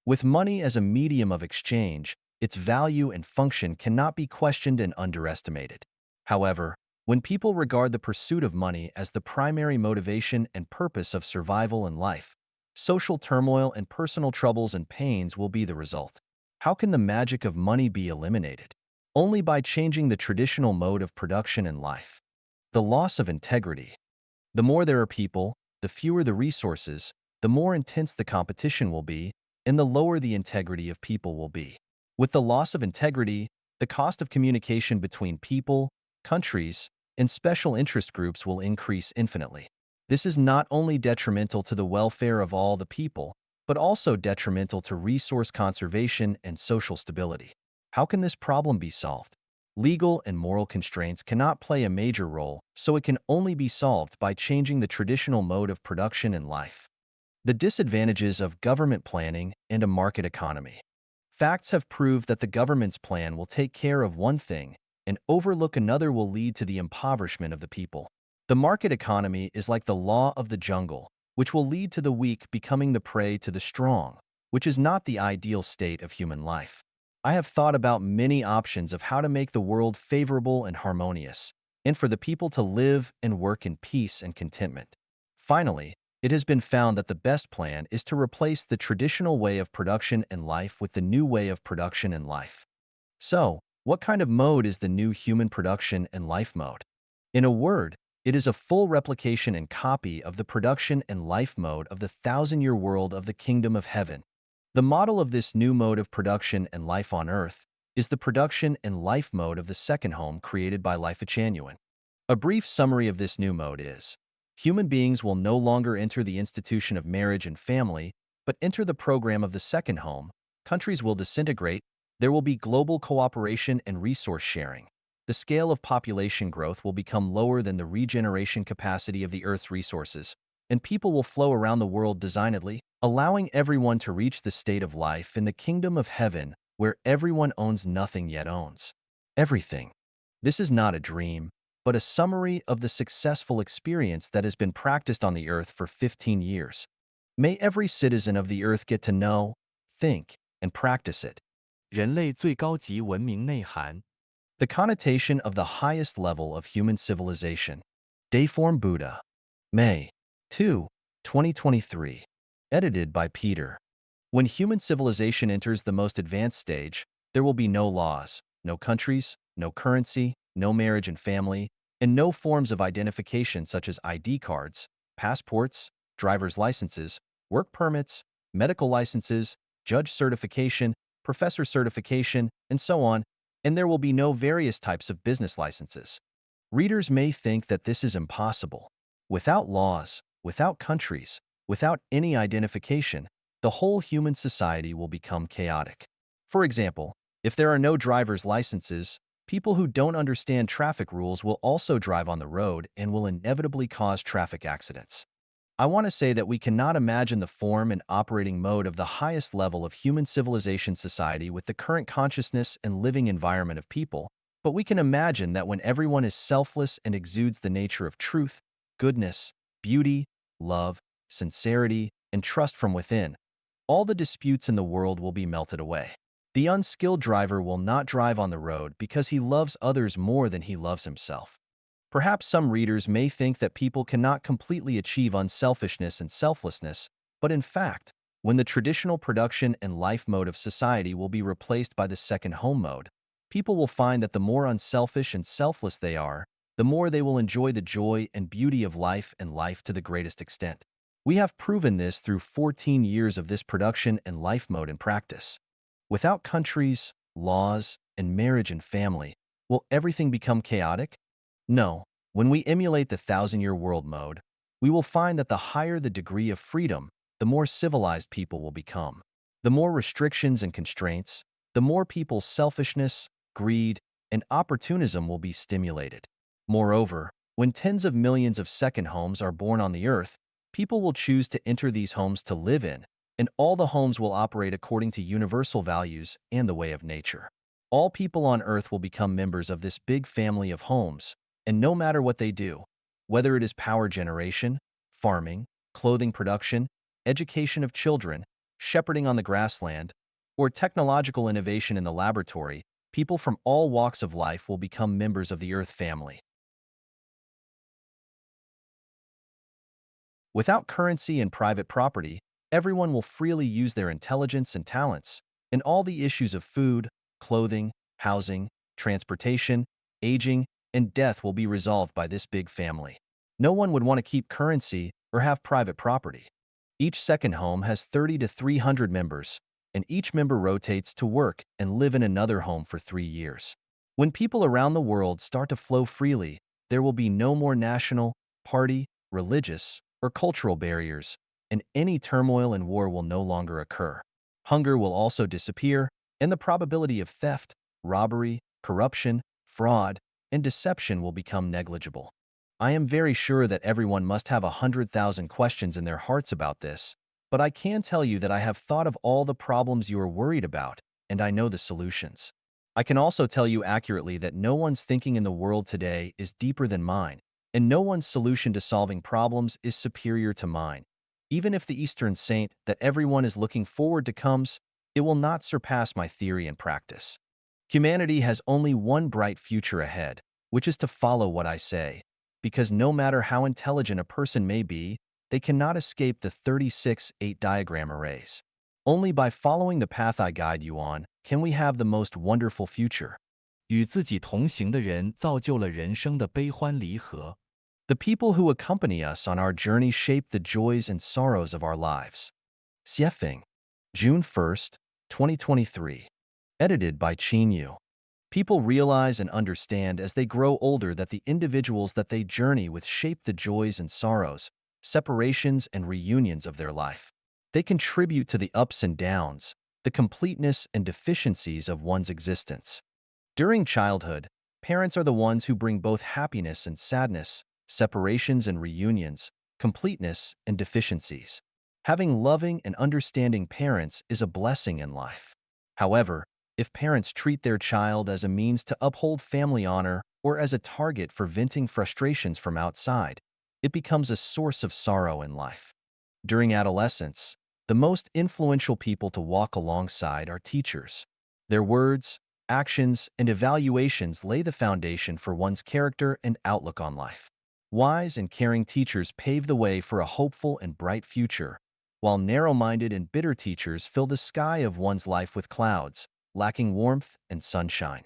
With money as a medium of exchange, its value and function cannot be questioned and underestimated. However, when people regard the pursuit of money as the primary motivation and purpose of survival and life, social turmoil and personal troubles and pains will be the result. How can the magic of money be eliminated? Only by changing the traditional mode of production and life. The loss of integrity. The more there are people, the fewer the resources, the more intense the competition will be, and the lower the integrity of people will be. With the loss of integrity, the cost of communication between people, countries, and special interest groups will increase infinitely. This is not only detrimental to the welfare of all the people, but also detrimental to resource conservation and social stability. How can this problem be solved? Legal and moral constraints cannot play a major role, so it can only be solved by changing the traditional mode of production and life. The disadvantages of government planning and a market economy. Facts have proved that the government's plan will take care of one thing and overlook another will lead to the impoverishment of the people. The market economy is like the law of the jungle, which will lead to the weak becoming the prey to the strong, which is not the ideal state of human life. I have thought about many options of how to make the world favorable and harmonious, and for the people to live and work in peace and contentment. Finally, it has been found that the best plan is to replace the traditional way of production and life with the new way of production and life. So, what kind of mode is the new human production and life mode? In a word, it is a full replication and copy of the production and life mode of the thousand-year world of the kingdom of heaven. The model of this new mode of production and life on earth is the production and life mode of the second home created by Life Genuine. A brief summary of this new mode is: human beings will no longer enter the institution of marriage and family, but enter the program of the second home. Countries will disintegrate. There will be global cooperation and resource sharing. The scale of population growth will become lower than the regeneration capacity of the Earth's resources, and people will flow around the world designedly, allowing everyone to reach the state of life in the kingdom of heaven where everyone owns nothing yet owns everything. This is not a dream, but a summary of the successful experience that has been practiced on the Earth for 15 years. May every citizen of the Earth get to know, think, and practice it.
人类最高级文明内涵。
The connotation of the highest level of human civilization. Dayform Buddha. May 2, 2023. Edited by Peter. When human civilization enters the most advanced stage, there will be no laws, no countries, no currency, no marriage and family, and no forms of identification such as ID cards, passports, driver's licenses, work permits, medical licenses, judge certification, professor certification, and so on, and there will be no various types of business licenses. Readers may think that this is impossible. Without laws, without countries, without any identification, the whole human society will become chaotic. For example, if there are no driver's licenses, people who don't understand traffic rules will also drive on the road and will inevitably cause traffic accidents. I want to say that we cannot imagine the form and operating mode of the highest level of human civilization society with the current consciousness and living environment of people, but we can imagine that when everyone is selfless and exudes the nature of truth, goodness, beauty, love, sincerity, and trust from within, all the disputes in the world will be melted away. The unskilled driver will not drive on the road because he loves others more than he loves himself. Perhaps some readers may think that people cannot completely achieve unselfishness and selflessness, but in fact, when the traditional production and life mode of society will be replaced by the second home mode, people will find that the more unselfish and selfless they are, the more they will enjoy the joy and beauty of life and life to the greatest extent. We have proven this through 14 years of this production and life mode in practice. Without countries, laws, and marriage and family, will everything become chaotic? No. When we emulate the thousand-year world mode, we will find that the higher the degree of freedom, the more civilized people will become. The more restrictions and constraints, the more people's selfishness, greed, and opportunism will be stimulated. Moreover, when tens of millions of second homes are born on the earth, people will choose to enter these homes to live in, and all the homes will operate according to universal values and the way of nature. All people on earth will become members of this big family of homes, and no matter what they do, whether it is power generation, farming, clothing production, education of children, shepherding on the grassland, or technological innovation in the laboratory, people from all walks of life will become members of the Earth family. Without currency and private property, everyone will freely use their intelligence and talents, and all the issues of food, clothing, housing, transportation, aging, and death will be resolved by this big family. No one would want to keep currency or have private property. Each second home has 30 to 300 members, and each member rotates to work and live in another home for 3 years. When people around the world start to flow freely, there will be no more national, party, religious, or cultural barriers, and any turmoil and war will no longer occur. Hunger will also disappear, and the probability of theft, robbery, corruption, fraud, and deception will become negligible. I am very sure that everyone must have 100,000 questions in their hearts about this, but I can tell you that I have thought of all the problems you are worried about, and I know the solutions. I can also tell you accurately that no one's thinking in the world today is deeper than mine, and no one's solution to solving problems is superior to mine. Even if the Eastern saint that everyone is looking forward to comes, it will not surpass my theory and practice. Humanity has only one bright future ahead, which is to follow what I say, because no matter how intelligent a person may be, they cannot escape the 36-8 diagram arrays. Only by following the path I guide you on can we have the most wonderful future.
与自己同行的人造就了人生的悲欢离合。
The people who accompany us on our journey shape the joys and sorrows of our lives. Xiefeng, June 1st, 2023. Edited by Qin Yu. People realize and understand as they grow older that the individuals that they journey with shape the joys and sorrows, separations and reunions of their life. They contribute to the ups and downs, the completeness and deficiencies of one's existence. During childhood, parents are the ones who bring both happiness and sadness, separations and reunions, completeness and deficiencies. Having loving and understanding parents is a blessing in life. However, if parents treat their child as a means to uphold family honor or as a target for venting frustrations from outside, it becomes a source of sorrow in life. During adolescence, the most influential people to walk alongside are teachers. Their words, actions, and evaluations lay the foundation for one's character and outlook on life. Wise and caring teachers pave the way for a hopeful and bright future, while narrow-minded and bitter teachers fill the sky of one's life with clouds, lacking warmth and sunshine.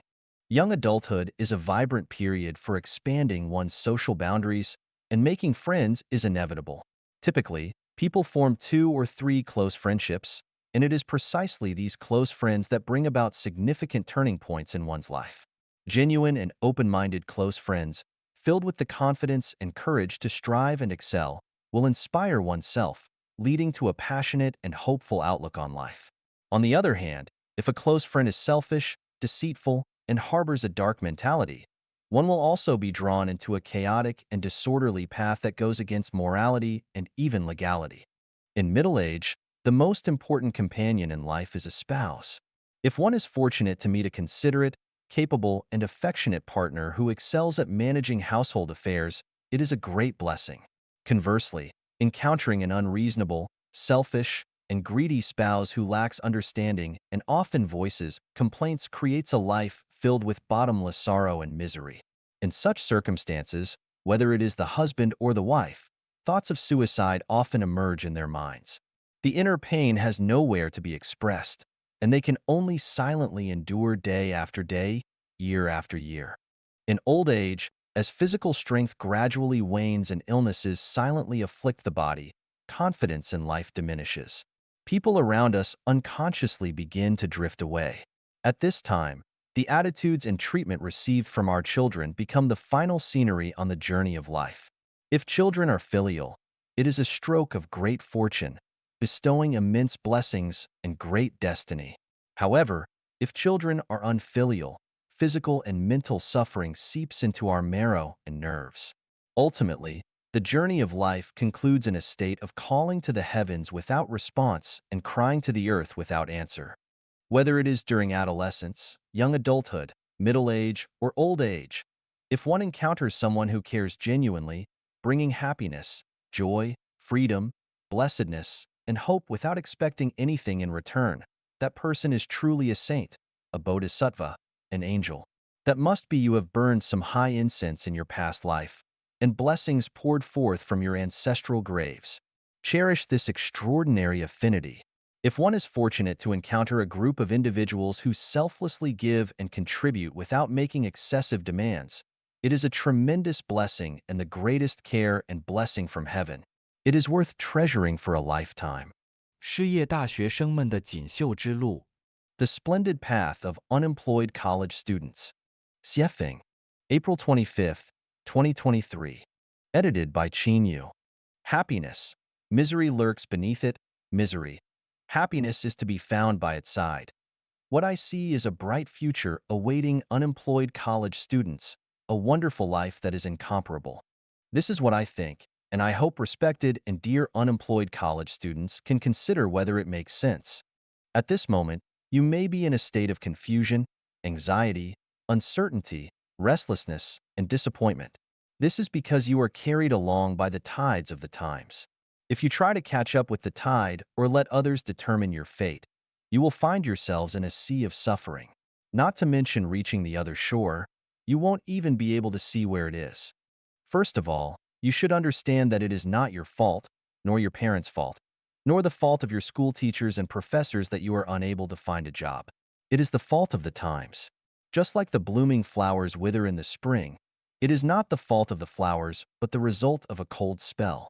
Young adulthood is a vibrant period for expanding one's social boundaries, and making friends is inevitable. Typically, people form 2 or 3 close friendships, And it is precisely these close friends that bring about significant turning points in one's life. Genuine and open-minded close friends, filled with the confidence and courage to strive and excel, will inspire oneself, leading to a passionate and hopeful outlook on life. On the other hand, if a close friend is selfish, deceitful, and harbors a dark mentality, one will also be drawn into a chaotic and disorderly path that goes against morality and even legality. In middle age, the most important companion in life is a spouse. If one is fortunate to meet a considerate, capable, and affectionate partner who excels at managing household affairs, it is a great blessing. Conversely, encountering an unreasonable, selfish, and greedy spouse who lacks understanding and often voices complaints creates a life filled with bottomless sorrow and misery. In such circumstances, whether it is the husband or the wife, thoughts of suicide often emerge in their minds. The inner pain has nowhere to be expressed, and they can only silently endure day after day, year after year. In old age, as physical strength gradually wanes and illnesses silently afflict the body, confidence in life diminishes. People around us unconsciously begin to drift away. At this time, the attitudes and treatment received from our children become the final scenery on the journey of life. If children are filial, it is a stroke of great fortune, bestowing immense blessings and great destiny. However, if children are unfilial, physical and mental suffering seeps into our marrow and nerves. Ultimately, the journey of life concludes in a state of calling to the heavens without response and crying to the earth without answer. Whether it is during adolescence, young adulthood, middle age, or old age, if one encounters someone who cares genuinely, bringing happiness, joy, freedom, blessedness, and hope without expecting anything in return, that person is truly a saint, a bodhisattva, an angel. That must be you have burned some high incense in your past life, and blessings poured forth from your ancestral graves. Cherish this extraordinary affinity. If one is fortunate to encounter a group of individuals who selflessly give and contribute without making excessive demands, it is a tremendous blessing and the greatest care and blessing from heaven. It is worth treasuring for a lifetime.
失业大学生们的锦绣之路。
The Splendid Path of Unemployed College Students. Xiefeng, April 25, 2023. Edited by Qin Yu. Happiness. Misery lurks beneath it, misery. Happiness is to be found by its side. What I see is a bright future awaiting unemployed college students, a wonderful life that is incomparable. This is what I think, and I hope respected and dear unemployed college students can consider whether it makes sense. At this moment, you may be in a state of confusion, anxiety, uncertainty, restlessness, and disappointment. This is because you are carried along by the tides of the times. If you try to catch up with the tide or let others determine your fate, you will find yourselves in a sea of suffering. Not to mention reaching the other shore, you won't even be able to see where it is. First of all, you should understand that it is not your fault, nor your parents' fault, nor the fault of your school teachers and professors that you are unable to find a job. It is the fault of the times. Just like the blooming flowers wither in the spring, it is not the fault of the flowers, but the result of a cold spell.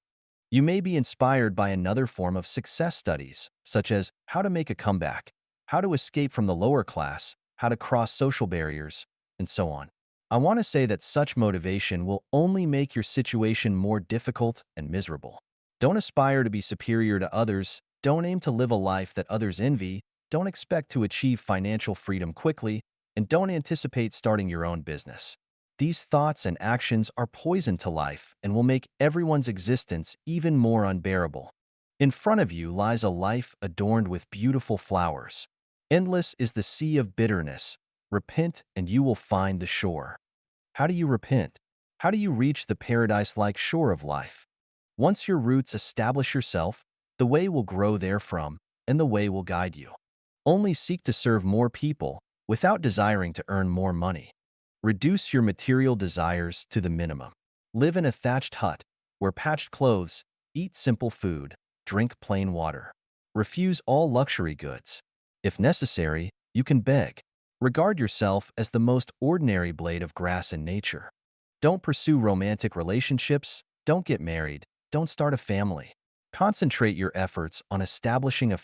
You may be inspired by another form of success studies, such as how to make a comeback, how to escape from the lower class, how to cross social barriers, and so on. I want to say that such motivation will only make your situation more difficult and miserable. Don't aspire to be superior to others, don't aim to live a life that others envy, don't expect to achieve financial freedom quickly, and don't anticipate starting your own business. These thoughts and actions are poison to life and will make everyone's existence even more unbearable. In front of you lies a life adorned with beautiful flowers. Endless is the sea of bitterness. Repent and you will find the shore. How do you repent? How do you reach the paradise-like shore of life? Once your roots establish yourself, the way will grow therefrom, and the way will guide you. Only seek to serve more people without desiring to earn more money. Reduce your material desires to the minimum. Live in a thatched hut, wear patched clothes, eat simple food, drink plain water. Refuse all luxury goods. If necessary, you can beg. Regard yourself as the most ordinary blade of grass in nature. Don't pursue romantic relationships, don't get married, don't start a family. Concentrate your efforts on establishing a